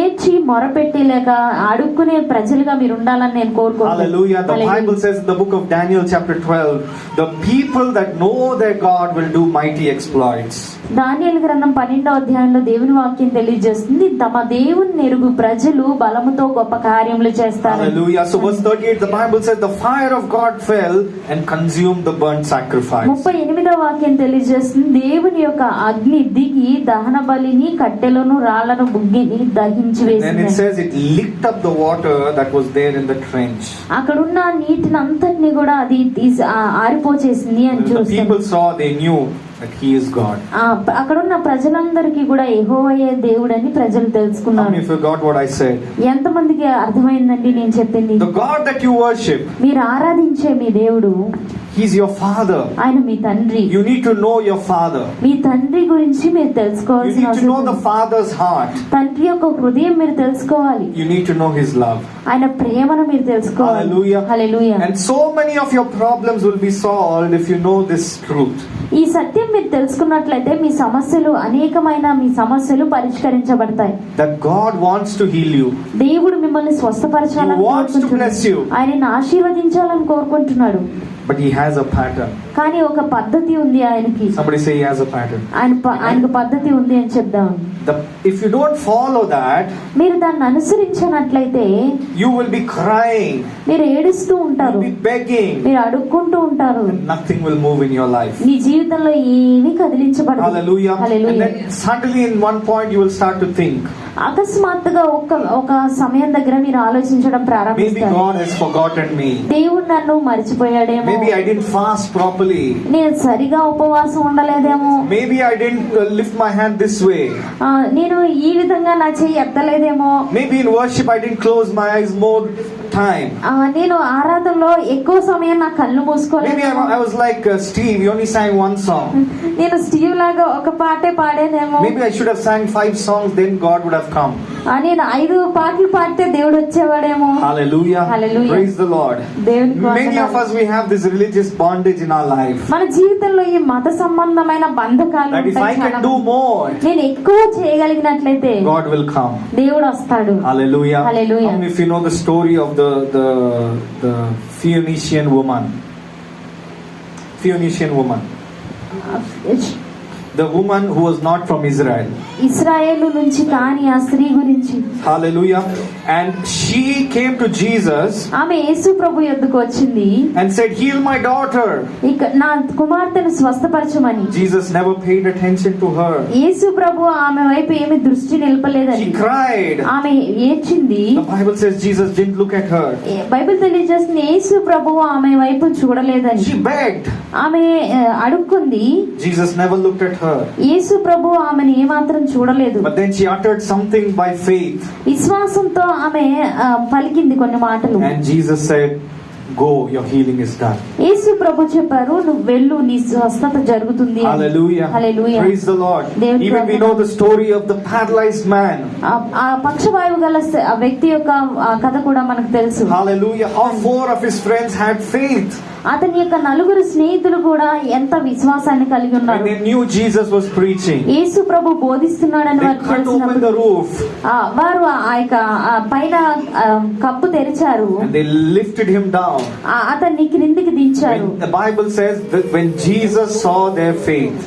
ఏడ్చి మొరపెట్టి లేక అడుక్కునే ప్రజలుగా మీరు ఉండాలని నేను కోరుకుంటున్నాను. Hallelujah. The Hallelujah. Bible says in the book of Daniel chapter 12, the people that know their God will do mighty exploits. దానియేలు గ్రంథం 12వ అధ్యాయంలో దేవుని వాక్యం తెలియజేస్తుంది, తమ దేవుని ఎరుగు ప్రజలు బలముతో గొప్ప కార్యములు చేస్తారు. Hallelujah. So verse 38, the Bible says the fire of God fell and consumed the burnt sacrifice. 38వ వాక్యం తెలియజేస్తుంది, దేవుని యొక్క అగ్ని దిగి దహన బలిని, కట్టెలను, రాళ్లను, బుగ్గిని దహించి And it వేసింది. says it licked up the water that was there in the trench. అక్కడున్న నీటిని అంతటిని కూడా అది ఆరిపోచేసింది అని When the చూస్తాం. people saw, they knew that he is God. అక్కడున్న ప్రజలందరికీ కూడా యెహోవాయే దేవుడని ప్రజలు How many తెలుసుకున్నారు. of you got what I said? ఎంతమందికి అర్థమైందండి నేను చెప్పింది? The God that you worship, మీరు ఆరాధించే మీ దేవుడు He's your father. ఆయన మీ తండ్రి. You need to know your father. మీ తండ్రి గురించి మీరు You తెలుసుకోవాల్సిన need to అవసరం know the ఉంది. father's heart. తండ్రి యొక్క హృదయం మీరు తెలుసుకోవాలి. You need to know his love. ఆయన ప్రేమను మీరు తెలుసుకోవాలి. Hallelujah. Hallelujah. And so many of your problems will be solved if you know this truth. ఈ సత్యం మీరు తెలుసుకున్నట్లయితే మీ సమస్యలు పరిష్కరించబడతాయి. That God wants to heal you. దేవుడు మిమ్మల్ని స్వస్థపరచాలని He wants to కోరుకుంటున్నాడు. bless you. ఆయనను ఆశీర్వదించాలని కోరుకుంటున్నాడు. But he has a pattern. కానీ ఒక పద్ధతి ఉంది ఆయనకి. Somebody say he has a pattern. ఆయనకు పద్ధతి ఉంది అని చెప్దాం. If you don't follow that, మీరు దాన్ని అనుసరించినట్లయితే you will be crying. మీరు ఏడుస్తూ ఉంటారు. You'll be begging. మీరు అడుక్కుంటూ ఉంటారు. Nothing will move in your life. నీ జీవితంలో ఏమీ కదిలించబడదు. Hallelujah. And then suddenly in one point you will start to think. అకస్మాత్తుగా ఒక సమయం దగ్గర మీరు ఆలోచించడం Maybe ప్రారంభిస్తారు. God has forgotten me. దేవుడు నన్ను మర్చిపోయాడేమో. Maybe I didn't fast properly. నేను సరిగా ఉపవాసం ఉండలేదేమో. Maybe I didn't lift my hand this way. నేను ఈ విధంగా నా చెయ్యి ఎత్తలేదేమో. Maybe in worship I didn't close my eyes more time. నేను ఆరాధనలో ఎక్కువ సమయం నా కళ్ళు మూసుకోలేదు. Maybe I was like Steve, you only sang one song. నేను స్టీవ్ లాగా ఒక పాటే పాడానేమో. Maybe I should have sang 5 songs, then God would have come. నేను 5 పాటలు పాడితే దేవుడు వచ్చేవాడేమో. Hallelujah. Hallelujah. Praise the Lord. దేవునికి Many of us, we have this religious bondage in our life. మన జీవితంలో ఈ మత సంబంధమైన బంధకాలు That if I ఉంటాయి. can do more, నేను ఎక్కువ చేయగలిగినట్లయితే God will come. దేవుడు వస్తాడు. Hallelujah. Hallelujah. And if you know the story of the Phoenician woman. The woman who was not from Israel. ఇశ్రాయేలు నుంచి కాని ఆ స్త్రీ గురించి. Hallelujah. And she came to Jesus. ఆమె యేసు ప్రభు యొద్దకు వచ్చింది. And said, heal my daughter. ఇక నా కుమార్తెను స్వస్థపరచమని. Jesus never paid attention to her. యేసు ప్రభు ఆమె వైపు ఏమి దృష్టి నిలపలేదని. She cried. ఆమె ఏడ్చింది. The Bible says Jesus didn't look at her. Bible తెలియజేస్తుంది యేసు ప్రభు ఆమె వైపు చూడలేదని. She begged. ఆమె అడుక్కుంది. Jesus never looked at her. యేసు ప్రభు ఆమెను ఏమాత్రం చూడలేదు. But then she uttered something by faith. విశ్వాసంతో ఆమె పలికింది కొన్ని మాటలు. And Jesus said, go, your healing is done. యేసు ప్రభు చెప్పారు నువ్వు వెళ్ళు నీ స్వస్థత జరుగుతుంది. Hallelujah. Hallelujah. Praise the Lord. దేవుని Even we know the story of the paralyzed man. ఆ పక్షవాయువు గల ఆ వ్యక్తి యొక్క కథ కూడా మనకు తెలుసు. Hallelujah. How 4 of his friends had faith. అతని యొక్క 4 స్నేహితులు కూడా ఎంత విశ్వాసాన్ని కలిగి ఉన్నారు. When they knew Jesus was preaching, Yesu Prabhu బోధిస్తున్నాడని they వారు cut open తెలిసినప్పుడు the roof. వారు ఆ యొక్క పైన కప్పు తెరిచారు. And they lifted him down. అతన్ని క్రిందికి దించారు. The Bible says that when Jesus saw their faith,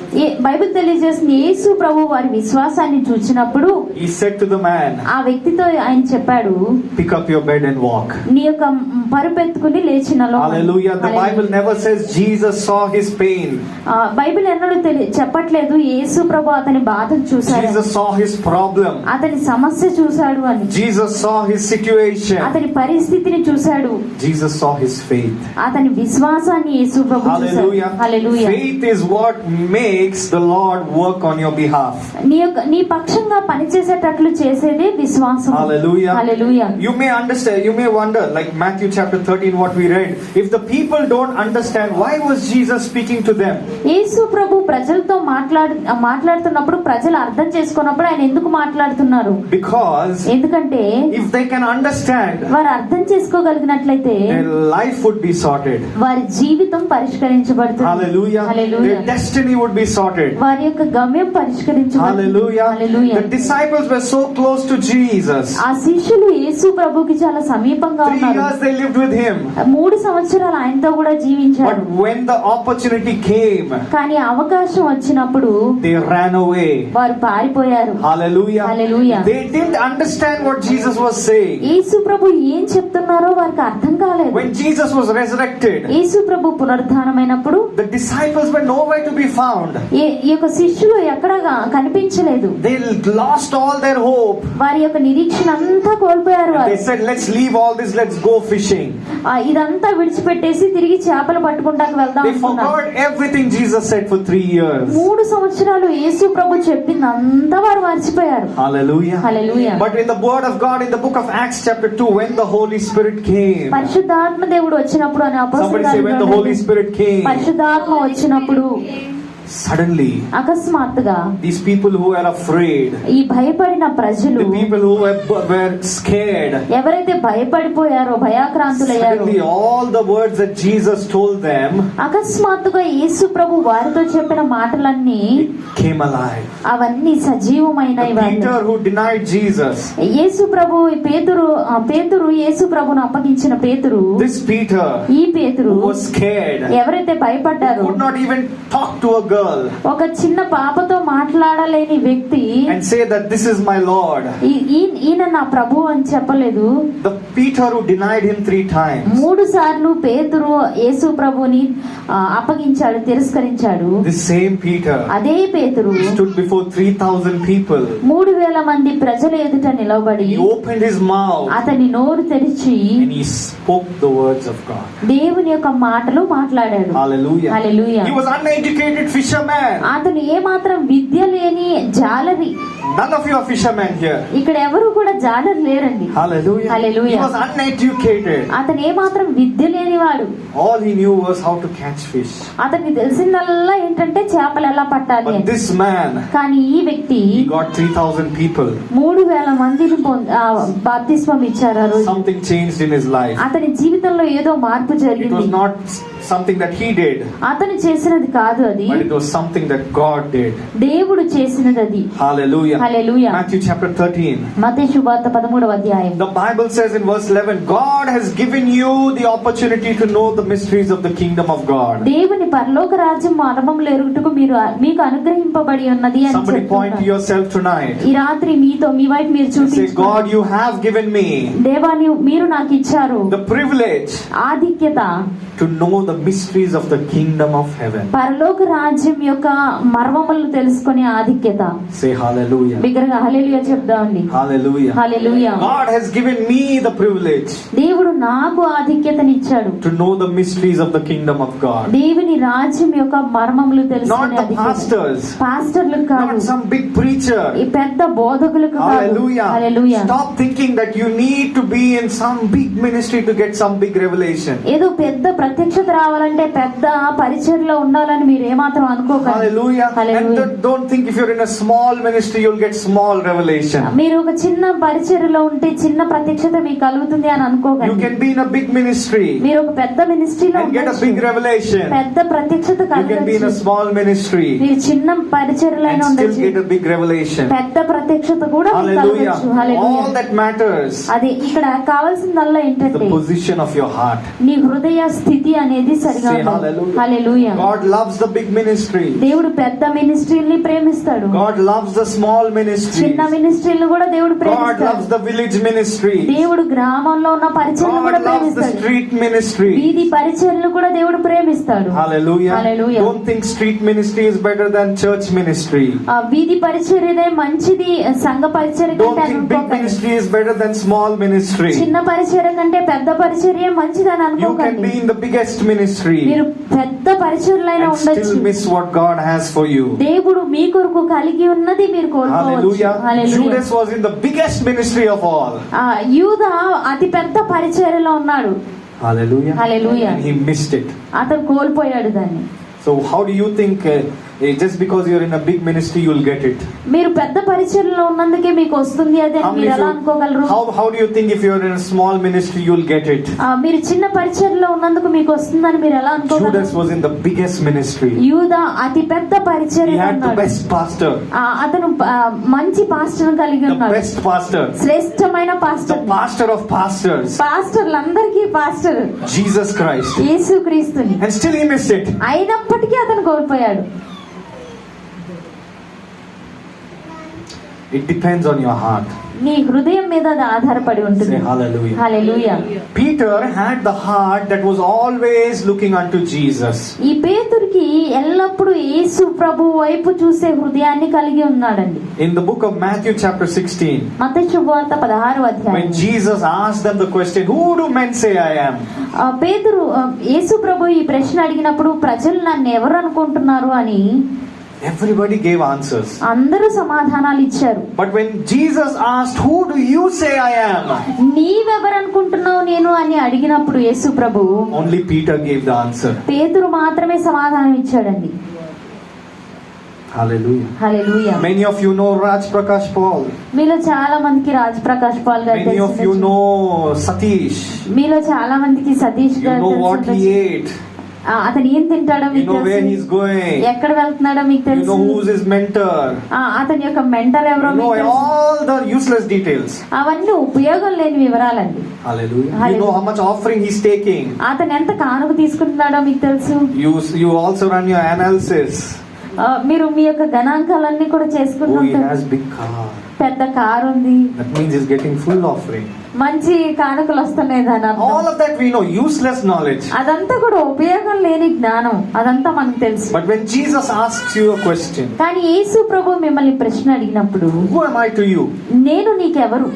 Bible తెలియజేస్తుంది యేసు ప్రభు వారి విశ్వాసాన్ని చూచినప్పుడు he said to the man, ఆ వ్యక్తితో ఆయన చెప్పాడు, pick up your bed and walk. నీ యొక్క పరుపెత్తుకుని లేచినలో. Hallelujah. The Bible never says Jesus saw his pain. Bible ఎన్నడూ చెప్పట్లేదు యేసు ప్రభు అతని బాధను చూశాడు. Jesus saw his problem. అతని సమస్య చూశాడు అని. Jesus saw his situation. అతని పరిస్థితిని చూశాడు. Jesus saw his faith. అతని విశ్వాసాన్ని యేసు ప్రభు చూశాడు. Hallelujah. Hallelujah. Faith is what makes the Lord work on your behalf. నీ పక్షంగా పనిచేసేటట్లు చేసేదే విశ్వాసం. Hallelujah. Hallelujah. You may understand, you may wonder, like Matthew chapter 13 what we read, if the people don't understand, why was Jesus speaking to them? యేసు ప్రభు ప్రజలతో మాట్లాడుతున్నప్పుడు ప్రజలు అర్థం చేసుకున్నప్పుడు ఆయన ఎందుకు మాట్లాడుతున్నారు? Because ఎందుకంటే if they can understand, వారు అర్థం చేసుకోగలిగినట్లయితే their life would be sorted. వారి జీవితం పరిష్కరించబడుతుంది. Hallelujah. Hallelujah. Their destiny would be sorted. వారి యొక్క గమ్యం పరిష్కరించబడుతుంది. Hallelujah. Hallelujah. The disciples were so close to Jesus. ఆ శిష్యులు యేసు ప్రభుకి చాలా సమీపంగా 3 ఉన్నారు. years they lived with him. 3 సంవత్సరాలు ఆయనతో కూడా జీవించారు. But when the opportunity came, కానీ అవకాశం వచ్చినప్పుడు they ran away. వారు పారిపోయారు. Hallelujah. Hallelujah. They didn't understand what Jesus was saying. యేసు ప్రభు ఏం చెప్తున్నారో వారికి అర్థం కాలేదు. When Jesus was resurrected, Yesu Prabhu పునరుద్ధానమైనప్పుడు the disciples were nowhere to be found. ఈ యొక్క శిష్యులు ఎక్కడ కనిపించలేదు. They lost all their hope. వారి యొక్క నిరీక్షణ అంతా కోల్పోయారు. They said, let's leave all this, let's go fishing. ఇదంతా విడిచిపెట్టేసి తిరిగి తిరిగి చేపలు పట్టుకుంటాకు వెళ్దాం They అనుకున్నారు. forgot everything Jesus said for 3 years. 3 సంవత్సరాలు యేసు ప్రభు చెప్పింది అంతా వారు మర్చిపోయారు. Hallelujah. Hallelujah. But in the word of God in the book of Acts chapter 2, when the Holy Spirit came, పరిశుద్ధాత్మ దేవుడు వచ్చినప్పుడు అని somebody say when the Holy Spirit came, పరిశుద్ధాత్మ వచ్చినప్పుడు suddenly అకస్మాత్తుగా these people who were afraid, ఈ భయపడిన ప్రజలు, the people who were scared, ఎవరైతే భయపడిపోయారో భయాక్రాంతులయ్యారో, suddenly all the words that Jesus told them అకస్మాత్తుగా యేసు ప్రభు వారితో చెప్పిన మాటలన్నీ came alive. అవన్నీ సజీవమైనవి. The Peter who denied Jesus, యేసు ప్రభు పేతురు యేసు ప్రభును అప్పగించిన పేతురు, this Peter ఈ పేతురు who was scared, ఎవరైతే భయపడ్డారో, could not even talk to a girl ఒక చిన్న పాపతో మాట్లాడలేని వ్యక్తి and say that this is my Lord. ఈయన నా ప్రభు అని చెప్పలేదు. The Peter who denied him 3 times, 3 సార్లు పేతురు యేసు ప్రభుని అప్పగించాడు, తిరస్కరించాడు. the same Peter అదే పేతురు stood before 3,000 people. 3,000 మంది ప్రజల ఎదుట నిలబడి He opened his mouth అతని నోరు తెరిచి and he spoke the words of God. దేవుని యొక్క మాటలు మాట్లాడాడు. Hallelujah. Hallelujah. He was uneducated fisherman. అతను ఏమాత్రం విద్య లేని జాలరి. None of you are fishermen here. ఇక్కడ ఎవరు కూడా జాలరు లేరండి. Hallelujah. Hallelujah. He was uneducated. అతను ఏమాత్రం విద్య లేనివాడు. All he knew was how to catch fish. అతనికి తెలిసిందల్లా ఏంటంటే చేపలు ఎలా పట్టాలి But అని. this man, కానీ ఈ వ్యక్తి he got 3,000 people. 3,000 మందిని బాప్తిస్మం ఇచ్చారు ఆ రోజు. Something changed in his life. అతని జీవితంలో ఏదో మార్పు It was జరిగింది. not something that he did, అతను చేసినది కాదు అది, but it was something that God did. దేవుడు చేసినది అది. Hallelujah. హల్లెలూయా. Matthew chapter 13. మత్తయి శుభవార్త 13వ అధ్యాయం. The Bible says in verse 11, God has given you the opportunity to know the mysteries of the kingdom of God. దేవుని పరలోక రాజ్యం మర్మములు ఎరుగుటకు మీకు అనుగ్రహింపబడి ఉన్నది అని Somebody point to చెప్తున్నారు. yourself tonight. ఈ రాత్రి మీ వైపు మీరు Say, చూపించుకోండి. God, you have given me దేవా మీరు నాకు ఇచ్చారు the privilege ఆధిక్యత to know the mysteries of the kingdom of heaven. పరలోక రాజ్యం యొక్క మర్మములను తెలుసుకునే ఆధిక్యత. Say hallelujah. బిగ్గరగా హల్లెలూయా చెప్దామండి. Hallelujah. Hallelujah. God has given me the privilege దేవుడు నాకు ఆధిక్యతనిచ్చాడు to know the mysteries of the kingdom of God. దేవుని రాజ్యం యొక్క మర్మములు Not తెలుసుకునే the ఆధిక్యత. pastors, పాస్టర్లకు కాదు, not some big preacher. ఈ పెద్ద బోధకులకు కాదు. Hallelujah. Hallelujah. Stop thinking that you need to be in some big ministry to get some big revelation. ఏదో పెద్ద ప్రత్యక్షత రావాలంటే పెద్ద పరిచర్లో ఉండాలని మీరు ఏమాత్రం అనుకోకండి. Hallelujah. Hallelujah. And don't think if you're in a small ministry you'll get small revelation. మీరు ఒక చిన్న పరిచర్లో ఉంటే చిన్న ప్రత్యక్షత మీకు కలుగుతుంది అని You అనుకోకండి. can be in a big ministry మీరు ఒక పెద్ద మినిస్ట్రీలో and get a ఉండొచ్చు. big revelation. పెద్ద ప్రత్యక్షత You can be in a కలగచ్చు. small ministry మీరు చిన్న పరిచర్లైన and still ఉండొచ్చు. get a big revelation. పెద్ద ప్రత్యక్షత కూడా మీకు Hallelujah. కలగచ్చు. Hallelujah. All that matters, అది ఇక్కడ కావాల్సిందల్లా the ఏంటంటే position of your heart. నీ హృదయ స్థితి అనేది సరిగా Say ఉండాలి. hallelujah. Hallelujah. God loves the big ministry. దేవుడు పెద్ద మినిస్ట్రీని ప్రేమిస్తాడు. God loves the small ministry. చిన్న మినిస్ట్రీలను కూడా దేవుడు God ప్రేమిస్తాడు. loves the village ministry. దేవుడు గ్రామంలో ఉన్న పరిచర్లు కూడా God loves the ప్రేమిస్తాడు. street ministry. వీధి పరిచర్లు కూడా దేవుడు ప్రేమిస్తాడు. Hallelujah. Hallelujah. Don't think street ministry is better than church ministry. ఆ వీధి పరిచర్యనే మంచిది సంఘ పరిచర్య Don't కంటే think big అనుకోకండి. ministry is better than small ministry. చిన్న పరిచర్య కంటే పెద్ద పరిచర్య మంచిదని You can అనుకోకండి. be in the biggest ministry మీరు పెద్ద పరిచర్లైనా and ఉండొచ్చు. still miss what God has for you. దేవుడు మీ కొరకు కలిగి ఉన్నది మీరు కోల్పోవచ్చు. Hallelujah. Hallelujah. Judas was in the biggest ministry of all. యూదా అతి పెద్ద పరిచర్యలో ఉన్నాడు. Hallelujah. Hallelujah. And he missed it. అతను కోల్పోయాడు దాన్ని. So how do you think just because you're in a big ministry you'll get it? మీరు పెద్ద పరిచర్యలో ఉన్నందుకే మీకు వస్తుంది అది How అని many మీరు of ఎలా you- అనుకోగలరు? how do you think if you're in a small ministry you'll get it? మీరు చిన్న పరిచర్యలో ఉన్నందుకు మీకు వస్తుందని మీరు ఎలా అనుకోగలరు? Judas was in the biggest ministry. యూదా అతి పెద్ద He పరిచర్యలో had the ఉన్నాడు. best pastor, అతను మంచి పాస్టర్ కలిగి the ఉన్నాడు. best pastor, శ్రేష్టమైన the pastor. pastor of pastors, పాస్టర్లందరికీ పాస్టర్ Jesus Christ. యేసుక్రీస్తుని. And still he missed it. అయినప్పటికీ అతను కోల్పోయాడు. It depends on your heart. నీ హృదయం మీద అది ఆధారపడి ఉంటుంది. Say hallelujah. Hallelujah. Peter had the heart that was always looking unto Jesus. ఈ పేతురుకి ఎల్లప్పుడూ యేసు ప్రభు వైపు చూసే హృదయాన్ని కలిగి ఉన్నాడండి. In the book of Matthew chapter 16, మత్తయి శుభవార్త 16వ when అధ్యాయం, Jesus asked them the question, who do men say I am? పేతురు యేసు ప్రభు ఈ ప్రశ్న అడిగినప్పుడు ప్రజలు నన్ను ఎవరు అనుకుంటున్నారు అని Everybody gave answers. అందరూ సమాధానాలు ఇచ్చారు. But when Jesus asked, who do you say I am? నీవెవరు అనుకుంటున్నావు నేను అని అడిగినప్పుడు యేసు ప్రభు Only Peter gave the answer. పేతురు మాత్రమే సమాధానం ఇచ్చాడండి. Hallelujah. Hallelujah. Many of you know Raj Prakash Paul. మీలో చాలా మందికి రాజ్ ప్రకాష్ పాల్ గారు Many of you తెలుసు. know Satish. మీలో చాలా మందికి సతీష్ You గారు know what he తెలుసు. ate. అతను ఏం తింటాడో You మీకు know where తెలుసు. he's going. ఎక్కడ వెళ్తున్నాడో మీకు You తెలుసు. know who's his mentor. అతని యొక్క మెంటర్ ఎవరో You know మీకు తెలుసు. all the useless details. అవన్నీ ఉపయోగం లేని వివరాలండి. Hallelujah. You Hallelujah. know how much offering he's taking. అతను ఎంత కానుక తీసుకుంటున్నాడో మీకు తెలుసు. You also run your analysis. మీరు మీ యొక్క గణాంకాలన్నీ కూడా Oh, he చేసుకుంటుంటారు. has big car. పెద్ద కారు ఉంది, That means he's getting full offering. మంచి కానుకలు వస్తున్నాయి దాని అర్థం. All of that we know, useless knowledge. అదంతా కూడా ఉపయోగం లేని జ్ఞానం, అదంతా మనకు తెలుసు. But when Jesus asks you a question, కానీ యేసు ప్రభు మిమ్మల్ని ప్రశ్న అడిగినప్పుడు who am I to you? నేను నీకెవరు?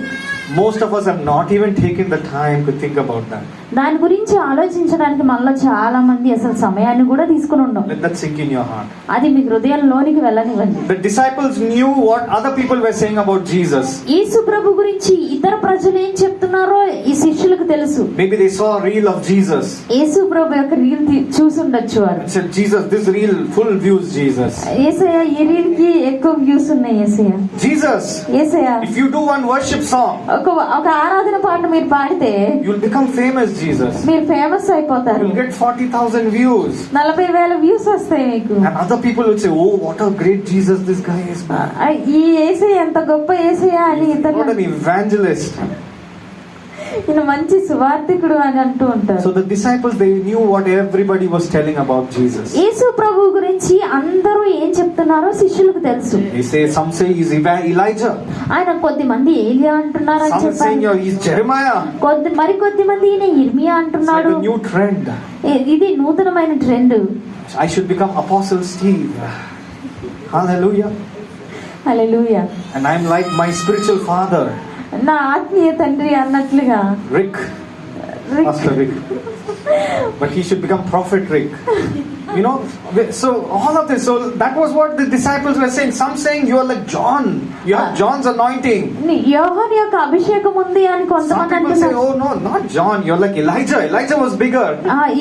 Most of us have not even taken the time to think about that. దాని గురించి ఆలోచించడానికి మనలో చాలా మంది అసలు సమయాన్ని కూడా తీసుకుని ఉండం. Let that sink in your heart. అది మీ హృదయంలోనికి వెళ్ళనివ్వండి. The disciples knew what other people were saying about Jesus. యేసు ప్రభు గురించి ఇతర ప్రజలు ఏం చెప్తున్నారో ఈ శిష్యులకు తెలుసు. Maybe they saw a reel of Jesus. యేసు ప్రభు యొక్క రీల్ చూసుండొచ్చు వారు. And said, Jesus, this reel full views Jesus. యేసయ్య ఈ రీల్ కి ఎక్కువ వ్యూస్ ఉన్నాయి. యేసయ్య Jesus, Yesayya if you do one worship song, ఒక ఆరాధన పాట మీరు పాడితే you'll become famous, Jesus. మీరు ఫేమస్ అయిపోతారు. You'll get 40,000 views. 40,000 వ్యూస్ వస్తాయి మీకు. And other people will say, oh, what a great Jesus this guy is. ఈ యేసయ్య ఎంత గొప్ప యేసయ్య అని What ఇతరులు an evangelist. ఈయన మంచి సువార్థికుడు అని అంటూ ఉంటారు. So the disciples, they knew what everybody was telling about Jesus. యేసు ప్రభు గురించి అందరూ ఏం చెప్తున్నారో శిష్యులకు తెలుసు. They say, some say he's Elijah. ఆయన కొద్ది మంది ఏలియా అంటున్నారు అని Some saying చెప్పారు. he's Jeremiah. మరికొద్ది మంది ఈయన ఇర్మియా It's అంటున్నాడు. like a new trend. ఇది నూతనమైన trend. I should become Apostle Steve. Hallelujah. Hallelujah. And I'm like my spiritual father, నా ఆత్మీయ తండ్రి అన్నట్లుగా Rick. Pastor Rick. But he should become Prophet Rick. You know, so all of this, so that was what the disciples were saying. Some saying you are like John. You have John's anointing. యోహాను యొక్క అభిషేకం ఉంది అని Some కొంతమంది people say, అంటున్నారు. oh no, not John. You're like Elijah. Elijah was bigger.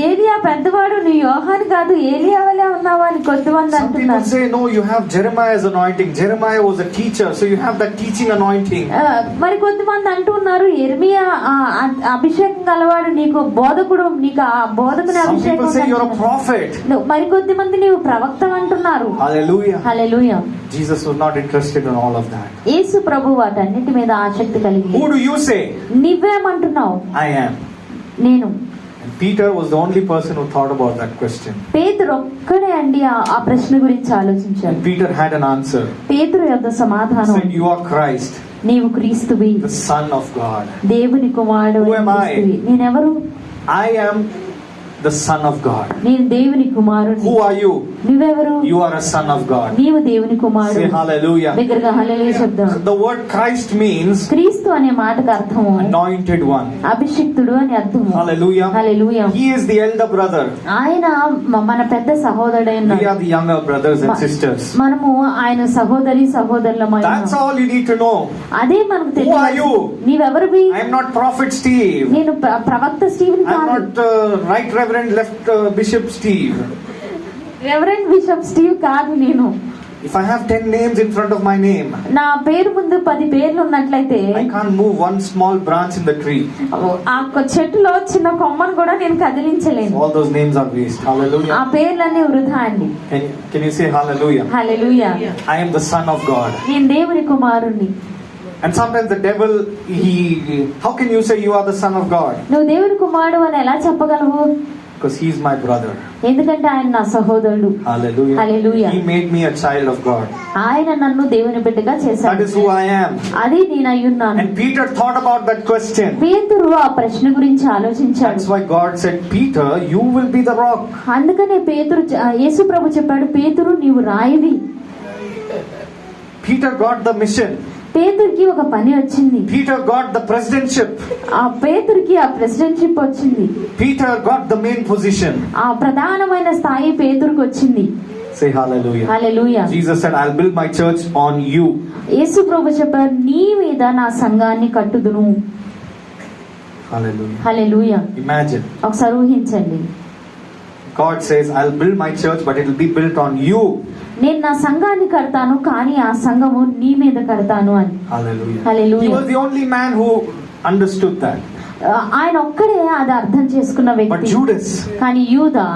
ఏలియా పెద్దవాడు, నీ యోహాను కాదు ఏలియా వలే ఉన్నావా అని కొంతమంది Some people అంటున్నారు. say, no, you have Jeremiah's anointing. Jeremiah was a teacher, so you have that teaching anointing. మరి కొంతమంది అంటున్నారు ఇర్మియా అభిషేకం గలవాడు, నీకు బోధకుడు, నీకు ఆ బోధకుని Some people అభిషేకం say you're a అంటున్నారు. prophet. మరి కొద్ది మంది నీవు ప్రవక్త అంటున్నారు. Hallelujah. Hallelujah. Jesus was not interested in all of that. యేసు ప్రభు వాటన్నిటి మీద ఆసక్తి కలిగి, Who do you say? నువ్వేమంటున్నావు? I am. నేను. And Peter was the only person who thought about that question. పేతురు ఒక్కడే అండి ఆ ప్రశ్న గురించి ఆలోచించాడు. And Peter had an answer. పేతురు యొక్క He సమాధానం, said, you are Christ, నీవు క్రీస్తువి, the Son of God. దేవుని కుమారుడు Who am I? క్రీస్తువి. నేనెవరు? I am the Son of God. నేను దేవుని కుమారుడు. Who are you? నువ్వెవరు? You are a son of God. నీవు దేవుని కుమారుడు. Say hallelujah. దగ్గరగా హల్లెలూయా చెప్దాం. The word Christ means క్రీస్తు అనే మాటకు అర్థము anointed one. అభిషిక్తుడు అని అర్థము. Hallelujah. Hallelujah. He is the elder brother. ఆయన మన పెద్ద సహోదరుడై We ఉన్నాడు. are the younger brothers and sisters. మనము ఆయన సహోదరులమై That's all you need to know. అదే మనకు Who are you? తెలియదు. నీవెవరివి? I am not Prophet Steve. నేను ప్రవక్త స్టీవెన్ I am కాదు. not Right Reverend Left Bishop Steve. Reverend bishop Steve కాదు నేను. If I have 10 names in front of my name, నా పేరు ముందు 10 పేర్లు ఉన్నట్లయితే I can't move one small branch in the tree. ఆ చెట్టులో చిన్న కొమ్మను కూడా నేను కదిలించలేను. All those names are waste. ఆ Hallelujah. పేర్లన్నీ వృధా అండి. Can you say hallelujah? Hallelujah. I am the Son of God. నేను దేవుని కుమారుణ్ణి. And sometimes the devil, how can you say you are the Son of God? నువ్వు దేవుని కుమారుడు అని ఎలా చెప్పగలవు? Because he is my brother. ఎందుకంటే ఆయన నా సహోదరుడు. Hallelujah. Hallelujah. He made me a child of God. ఆయన నన్ను దేవుని బిడ్డగా చేశాడు. That is who I am. అది నేను అయ్యున్నాను. And Peter thought about that question. పేతురు ఆ ప్రశ్న గురించి ఆలోచించాడు. That's why God said, Peter, you will be the rock. అందుకనే పేతురు యేసు ప్రభు చెప్పాడు, పేతురు నీవు రాయివి. Peter got the mission. పేతురుకి ఒక పని వచ్చింది. Peter got the presidentship. ఆ పేతురుకి ఆ ప్రెసిడెంట్షిప్ వచ్చింది. Peter got the main position. ఆ ప్రధానమైన స్థాయి పేతురుకి వచ్చింది. Say hallelujah. Hallelujah. Jesus said, I'll build my church on you. యేసు ప్రభు చెప్పారు, నీ మీద నా సంఘాన్ని కట్టుదును. Hallelujah. Hallelujah. Imagine. ఒకసారి ఊహించండి. God says, I'll build my church, but it will be built on you. నేను నా సంఘాన్ని కడతాను, కానీ ఆ సంఘము నీ మీద కడతాను అని. Hallelujah. Hallelujah. He was the only man who understood that. ఆయన ఒక్కడే అది అర్థం చేసుకున్న But వ్యక్తి. Judas, కానీ యూదా,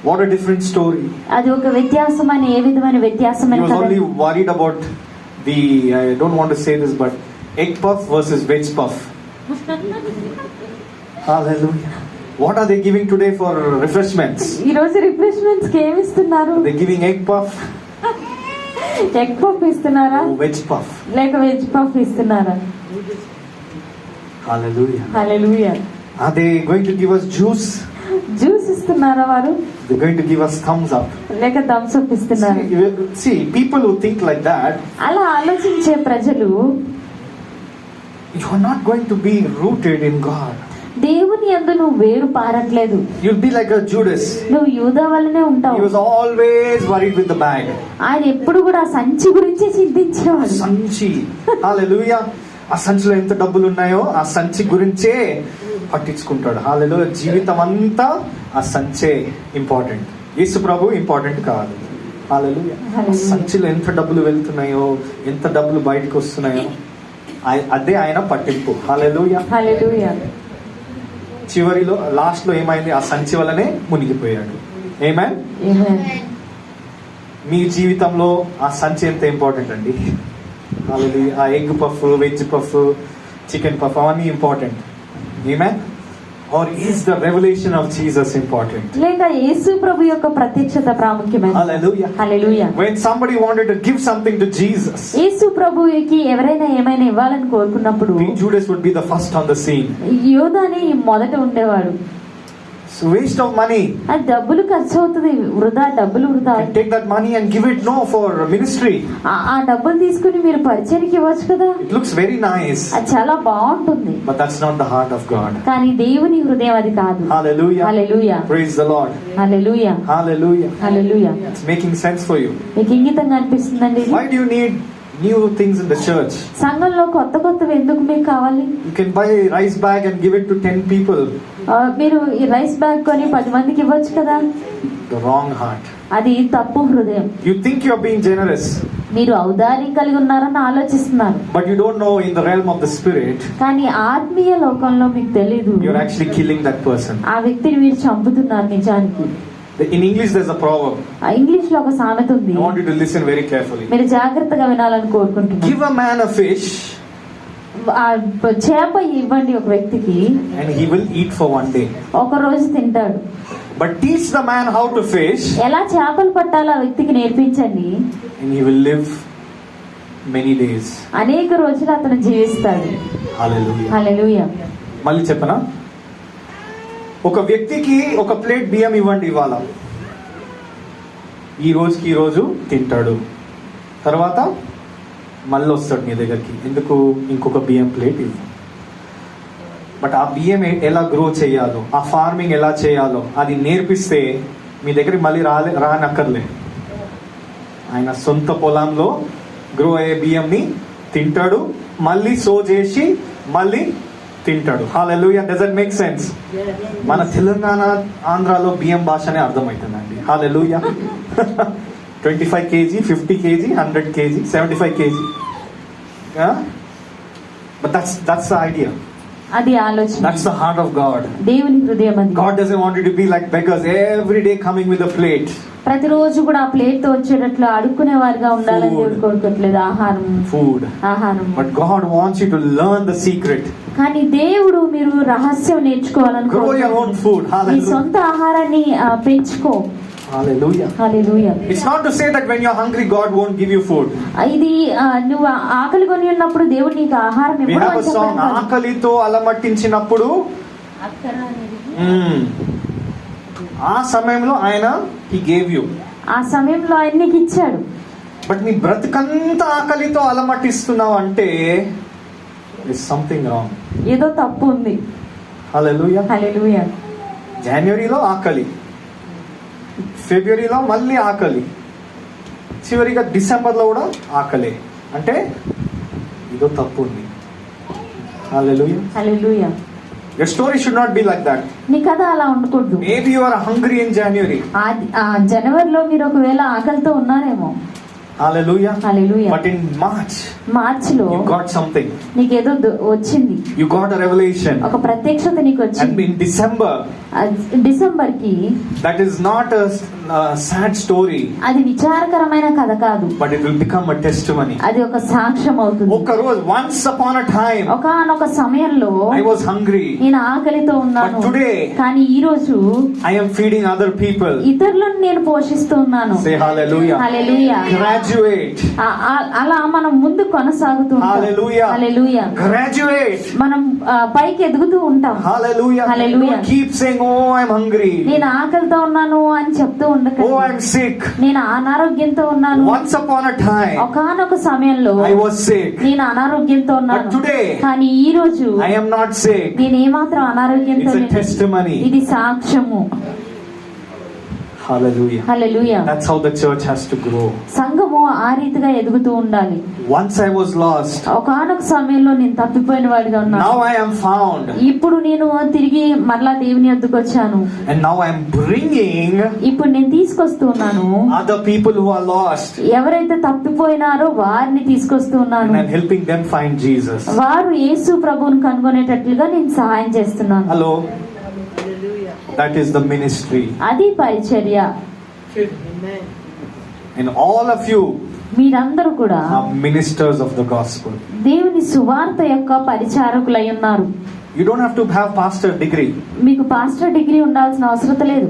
what a different story. అది ఒక వ్యత్యాసమైన, ఏ విధమైన He వ్యత్యాసమైన was కథ. only worried about the, I don't want to say this, but egg puff versus veg puff. Hallelujah. What are they giving today for refreshments? ఈ రోజు రిఫ్రెష్మెంట్స్ కి ఏమి ఇస్తున్నారు? They're giving egg puff egg puff ఇస్తున్నారా, or veg puff. లేక వెజ్ పఫ్ ఇస్తున్నారా? Hallelujah. Hallelujah. Are they going to give us juice? Juice ఇస్తున్నారా వారు, They're going to give us thumbs up. లేక థమ్స్ అప్ ఇస్తున్నారా? See, people who think like that, అలా ఆలోచించే ప్రజలు, you are not going to be rooted in God. దేవుని యందు నువ్వు వేరు పారట్లేదు. You'll be like a Judas. నువ్వు యూదా వల్లనే He ఉంటావు. was always worried with the bag. ఆయన ఎప్పుడు కూడా సంచి గురించి చింతించేవాడు. సంచి. Hallelujah. ఆ సంచిలో ఎంత డబ్బులు ఉన్నాయో ఆ సంచి గురించే పట్టించుకుంటాడు. హల్లెలూయా. జీవితం అంతా ఆ సంచే ఇంపార్టెంట్. యేసు ప్రభు ఇంపార్టెంట్ కాదు. హల్లెలూయా. ఆ సంచిలో ఎంత డబ్బులు వెళ్తున్నాయో, ఎంత డబ్బులు బయటకు వస్తున్నాయో, అదే ఆయన పట్టింపు. హల్లెలూయా. హల్లెలూయా. చివరిలో లాస్ట్ లో ఏమైంది? ఆ సంచి వల్లనే మునిగిపోయాడు. ఆమేన్. ఆమేన్. మీ జీవితంలో ఆ సంచి ఎంత ఇంపార్టెంట్ అండి? హల్లెలూయా. ఆ egg puff, veg puff, chicken puff అవన్నీ important. Amen. Or is the revelation of Jesus important? లేక యేసు ప్రభు యొక్క ప్రత్యక్షత ప్రాముఖ్యమైనది. Hallelujah. Hallelujah. When somebody wanted to give something to Jesus, యేసు ప్రభువుకి ఎవరైనా ఏమైనా ఇవ్వాలని కోరుకున్నప్పుడు Judas would be the first on the scene. యోధానే మొదట ఉండేవాడు. It's a waste of money. అది డబ్బులు ఖర్చు అవుతుంది, వృధా, డబ్బులు వృధా. You can take that money and give it for ministry. ఆ డబ్బులు తీసుకుని మీరు పరిచర్యకి ఇవ్వచ్చు కదా. It looks very nice. అది చాలా బాగుంటుంది. But that's not the heart of God. కానీ దేవుని హృదయం అది కాదు. Hallelujah. Hallelujah. Praise the Lord. Hallelujah. Hallelujah. Hallelujah. It's making sense for you. మీకు ఇంగితంగా అనిపిస్తుందండి? Why do you need new things in the church? సంఘంలో కొత్త కొత్తవి ఎందుకు మీకు కావాలి? You can buy a rice bag and give it to 10 people. మీరు ఈ రైస్ బ్యాగ్ కొని 10 మందికి ఇవ్వచ్చు కదా. The wrong heart. అది తప్పు హృదయం. You think you're being generous, మీరు ఔదార్యం కలిగి ఉన్నారని ఆలోచిస్తున్నారు, but you don't know in the realm of the spirit, కానీ ఆత్మీయ లోకంలో మీకు తెలీదు, you're actually killing that person. ఆ వ్యక్తిని మీరు చంపుతున్నారు నిజానికి. In English there's a proverb. English లో ఒక సామెత ఉంది. I want you to listen very carefully. మీరు జాగ్రత్తగా వినాలని కోరుకుంటున్నాను. Give a man a fish ఆ చేప ఇవ్వండి ఒక వ్యక్తికి, and he will eat for one day. ఒక రోజు తింటాడు. But teach the man how to fish ఎలా చేపలు పట్టాలో ఆ వ్యక్తికి నేర్పించండి, and he will live many days. అనేక రోజులు అతను జీవిస్తాడు. Hallelujah. హల్లెలూయా. మళ్ళీ చెప్పనా? ఒక వ్యక్తికి ఒక ప్లేట్ బియ్యం ఇవ్వండి ఇవాళ. ఈ రోజుకి ఈ రోజు తింటాడు, తర్వాత మళ్ళీ వస్తాడు నీ దగ్గరికి, ఎందుకు ఇంకొక బియ్యం ప్లేట్ ఇవ్వు. బట్ ఆ బియ్యం ఎలా గ్రో చేయాలో, ఆ ఫార్మింగ్ ఎలా చేయాలో అది నేర్పిస్తే మీ దగ్గరికి మళ్ళీ రానక్కర్లే. ఆయన సొంత పొలంలో గ్రో అయ్యే బియ్యంని తింటాడు, మళ్ళీ సో చేసి మళ్ళీ తింటాడు. Hallelujah. Does it make sense? మన తెలంగాణ ఆంధ్రాలో బియ్యం భాషనే అర్థమవుతుందండి. హల్లెలూయా. 25 kg, 50 kg, 100 kg, 75 kg. Yeah? But that's the idea. అది ఆలోచన. That's the heart of God. దేవుని హృదయం అది. God doesn't want you to be like beggars every day coming with a plate. ప్రతిరోజు కూడా ఆ ప్లేట్ తో వచ్చేటట్లు అడుక్కునే వారిగా ఉండాలని దేవుడు కోరుకోవట్లేదు. ఆహారం. But God wants you to learn the secret. కానీ దేవుడు మీరు రహస్యం నేర్చుకోవాలని Grow your own food. Me Hallelujah. సొంత ఆహారాన్ని పెంచుకో. Hallelujah. It's not to say that when you're hungry God won't give you food. ఇది నువ్వు ఆకలి కొని ఉన్నప్పుడు దేవుడు నీకు ఆహారం We have a song, ఆకలితో అలమట్టించినప్పుడు ఆ సమయంలో ఆయన he gave you. ఆ సమయంలో ఆయన నీకు ఇచ్చాడు. బట్ నీ బ్రతుకంతా ఆకలితో అలమట్టిస్తున్నావు అంటే there's something wrong. ఏదో తప్పు ఉంది. Hallelujah. జనవరిలో ఆకలి, ఫిబ్రవరిలో మళ్ళీ ఆకలి, చివరిగా డిసెంబర్లో కూడా ఆకలి అంటే ఏదో తప్పు ఉంది. Hallelujah. Your story should not be like that. నీ కథ అలా ఉండకూడదు. Maybe you are hungry in January. జనవరిలో మీరు ఒకవేళ ఆకలితో ఉన్నారేమో. Hallelujah. But in March లో you got something. నీకేదో వచ్చింది. You got a revelation. ఒక ప్రత్యక్షత నీకు వచ్చింది. And in డిసెంబర్ కి that is not a sad story. అది విచారకరమైన కథ కాదు. But it will become a testimony. అది ఒక సాక్ష్యం అవుతుంది. ఒక రోజు once upon a time ఒకానొక సమయంలో I was hungry. నేను ఆకలితో ఉన్నాను. But today కానీ ఈ రోజు I am feeding other people. ఇతరులను నేను పోషిస్తూ ఉన్నాను. Say hallelujah. Graduate. అలా మనం ముందు కొనసాగుతూ ఉంటాం. Hallelujah. Graduate. మనం పైకి ఎదుగుతూ ఉంటాం. Hallelujah. Don't keep saying oh I'm hungry. నేను ఆకలితో ఉన్నాను అని చెప్తూ ఉండకండి. Oh I'm sick. నేను అనారోగ్యంతో ఉన్నాను. Once upon a time ఒకానొక సమయంలో I was sick. నేను అనారోగ్యంతో ఉన్నాను. But today కానీ ఈ రోజు I am not sick. నేను ఏమాత్రం అనారోగ్యంతో లేను. It's a testimony. ఇది సాక్ష్యము. Hallelujah. That's how the church has to grow. సంఘము ఆ రీతిగా ఎదుగుతూ ఉండాలి. Once I was lost. ఒకానొక సమయంలో నేను తప్పిపోయిన వాడిగా ఉన్నాను. Now I am found. ఇప్పుడు నేను తిరిగి మరలా దేవుని యొద్దకు వచ్చాను. And now I am bringing. ఇప్పుడు నేను తీసుకొస్తున్నాను. Other people who are lost. ఎవరైతే తప్పిపోయినారో వారిని తీసుకొస్తున్నాను. And I'm helping them find Jesus. వారు యేసు ప్రభువును కనుగొనేటట్లుగా నేను సహాయం చేస్తున్నాను. Hello. That is the ministry. అది పరిచర్య. And all of you మీరందరూ కూడా are ministers of the gospel. దేవుని సువార్త యొక్క పరిచారకులై ఉన్నారు. You don't have to have pastor degree. మీకు పాస్టర్ డిగ్రీ ఉండాల్సిన అవసరం లేదు.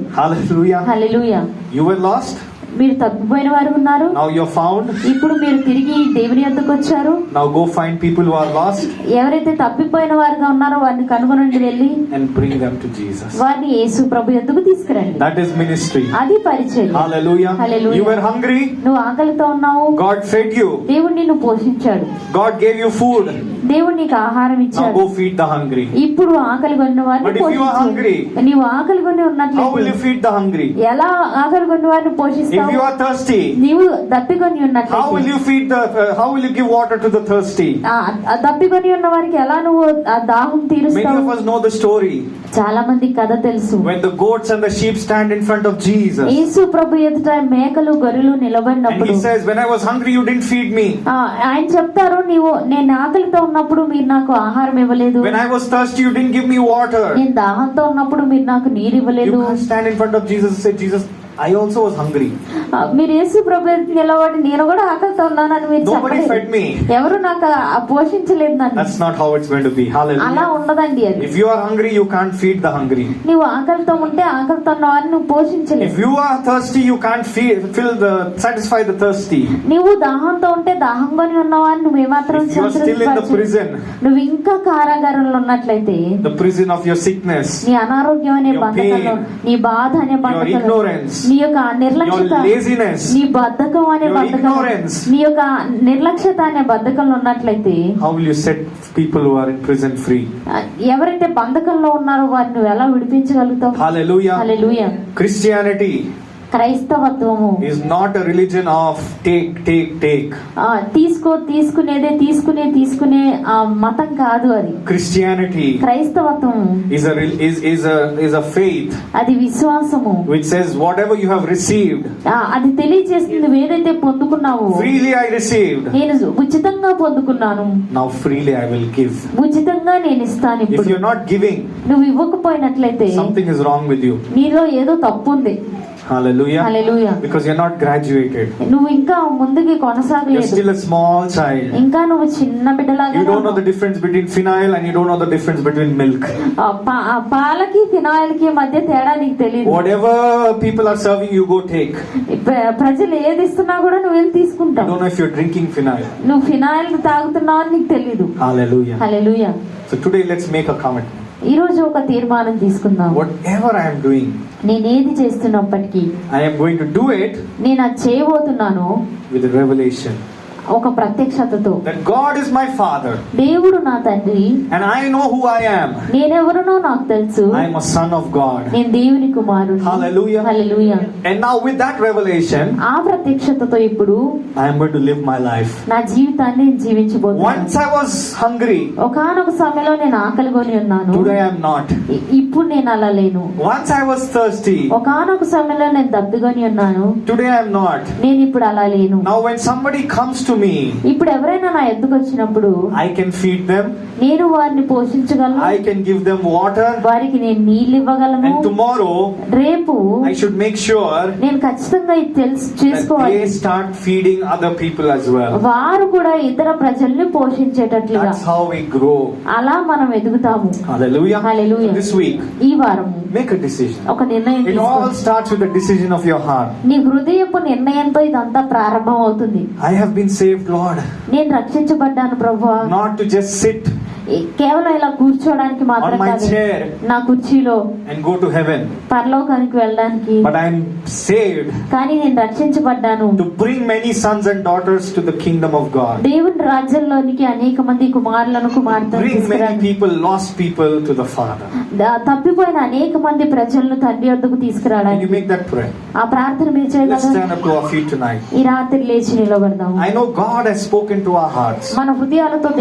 Hallelujah. You were lost. మీరు తప్పిపోయిన వారు ఉన్నారు. Now you're found. ఇప్పుడు మీరు తిరిగి దేవుని యొద్దకు వచ్చారు. Now go find people who are lost. ఎవరైతే తప్పిపోయిన వారుగా ఉన్నారో వారిని కనుగొనండి, వెళ్ళి and bring them to Jesus. వారిని యేసు ప్రభు యొద్దకు తీసుకురండి. That is ministry. అది పరిచర్య. Hallelujah. You were hungry. నువ్వు ఆకలితో ఉన్నావు. God fed you. దేవుడు నిన్ను పోషించాడు. God gave you food. దేవుడు నీకు ఆహారం ఇచ్చాడు. Now go feed the hungry. ఇప్పుడు ఆకలి కొన్న వారిని పోషించు. But if you are hungry, నీవు ఆకలి కొని ఉన్నట్లయితే how will you feed the hungry? ఎలా ఆకలి కొన్న వారిని పోషిస్తావు? If you are thirsty, నీవు దప్పికొని ఉన్నట్లయితే how will you feed the how will you give water to the thirsty? దప్పికొని ఉన్న వారికి ఎలా నువ్వు ఆ దాహం తీరుస్తావు? Many of us know the story. చాలా మంది కథ తెలుసు. When the goats and the sheep stand in front of Jesus. యేసు ప్రభు ఎదుట మేకలు గొర్రెలు నిలబడినప్పుడు And he says, when I was hungry you didn't feed me. ఆయన చెప్తారు, నేను ఆకలితో ఉన్నప్పుడు మీరు నాకు ఆహారం ఇవ్వలేదు. When I was thirsty you didn't give me water. నేను దాహంతో ఉన్నప్పుడు మీరు నాకు నీరు ఇవ్వలేదు. You can't stand in front of Jesus and say, Jesus, I also was hungry. మీరు యేసు ప్రభు నిలబడి నేను కూడా ఆకలితో ఉన్నానని మీరు Nobody fed me. ఎవరు నాకు పోషించలేదు నన్ను. That's not how it's going to be. Hallelujah. అలా ఉండదండి అది. If you are hungry you can't feed the hungry. నీవు ఆకలితో ఉంటే ఆకలితో ఉన్న వారిని నువ్వు పోషించలేవు. If you are thirsty you can't satisfy the thirsty. నీవు దాహంతో ఉంటే దాహంగానే ఉన్న వారిని నువ్వు ఏమాత్రం If you are still in the prison, నువ్వు ఇంకా కారాగారంలో ఉన్నట్లయితే, the prison of your sickness, నీ అనారోగ్యం అనే బంధకంలో, నీ బాధ అనే బంధకంలో, నీ యొక్క నిర్లక్ష్యత, నీ బద్ధకం అనే బంధకం, నీ యొక్క నిర్లక్ష్యత అనే బంధకంలో ఉన్నట్లయితే, how will you set people who are in prison free? ఎవరైతే బంధకంలో ఉన్నారో వారిని నువ్వు ఎలా విడిపించగలుగుతావు? Hallelujah. Hallelujah. Christianity క్రైస్తవత్వము is not a religion of take. తీసుకునే ఆ మతం కాదు అది. Christianity క్రైస్తవత్వం is a faith అది విశ్వాసము, which says whatever you have received, అది తెలియజేస్తుంది నువ్వు ఏదైతే పొందుకున్నావో, freely I received, నేను ఉచితంగా పొందుకున్నాను, now freely I will give. ఉచితంగా నేను ఇస్తాను. If ఇప్పుడు you're not giving, నువ్వు ఇవ్వకపోయినట్లయితే something is wrong with you. నీలో ఏదో తప్పు ఉంది. Hallelujah. Hallelujah. Because you're not graduated. నువ్వు ఇంకా ముందుకి You're కొనసాగలేదు, still a small child. ఇంకా నువ్వు చిన్న బిడ్డలాగా You don't know the difference between phenyl and you don't know the difference between milk. పాలకి ఫినాయిల్ కి మధ్య తేడా నీకు తెలియదు. Whatever people are serving, you go take. ప్రజలు ఏది ఇస్తున్నా కూడా నువ్వు వెళ్ళి You తీసుకుంటావు. don't know if you're drinking phenyl. నువ్వు ఫినాయిల్ తాగుతున్నావు అని నీకు తెలియదు. Hallelujah. Hallelujah. So today let's make a commitment. ఈ రోజు ఒక తీర్మానం తీసుకుందాం. Whatever I am doing, నేనేది చేస్తున్నప్పటికీ I am going to do it నేను అది చేయబోతున్నాను with a revelation ఒక ప్రత్యక్షతతో. that God is my Father దేవుడు నా తండ్రి, and I know who I am. నేనెవరునో నాకు తెలుసు, I am a son of God. నేను దేవుని కుమారుడు. Hallelujah. Hallelujah. And now with that revelation, ఆ ప్రత్యక్షతతో ఇప్పుడు I am going to live my life. నా జీవితాన్ని నేను జీవించబోతున్నాను. Once I was hungry, ఒకానొక సమయంలో నేను ఆకలిగొని ఉన్నాను, today I am not. ఇప్పుడు నేను అలా లేను. Once I was thirsty, ఒకానొక సమయంలో నేను దప్పిగొని ఉన్నాను, today I am not. నేను ఇప్పుడు అలా లేను. Now when somebody comes to me, ఇప్పుడు ఎవరైనా నా ఎద్దుకు వచ్చినప్పుడు I can feed them, నేను వారిని పోషించగలను, I can give them water, వారికి నేను నీళ్ళు ఇవ్వగలను. and tomorrow రేపు I should make sure నేను ఖచ్చితంగా ఇది that చేసుకోవాలి, they start feeding other people as well. వారు కూడా ఇతర ప్రజల్ని పోషించేటట్లుగా. That's how we grow. అలా మనం ఎదుగుతాము. Hallelujah. Hallelujah. So this week, ఈ వారము make a decision. ఒక నిర్ణయం It all తీసుకో. starts with the decision of your heart. నీ హృదయపు నిర్ణయంతో ఇదంతా ప్రారంభం అవుతుంది. I have been saved, Lord, నేను రక్షించబడ్డాను ప్రభువా, not to just sit కేవలం ఇలా కూర్చోడానికి మాత్రం on my కాదు, chair నా కుర్చీలో and go to heaven, పరలోకానికి వెళ్ళడానికి, but I am saved కానీ నేను రక్షించబడ్డాను to bring many sons and daughters to the kingdom of God. దేవుని రాజ్యంలోనికి అనేక మంది కుమారులను కుమార్తెలను Bring many తీసుకురండి. people, lost people, to the Father. తప్పిపోయిన అనేక మంది ప్రజలను తండ్రి వద్దకు Can you తీసుకురావడానికి make that prayer? ఆ ప్రార్థన మీరు Let's చేయగలరా? stand up to our feet tonight. ఈ రాత్రి లేచి నిలబడదాం. I know God has spoken to our hearts. మన హృదయాలతో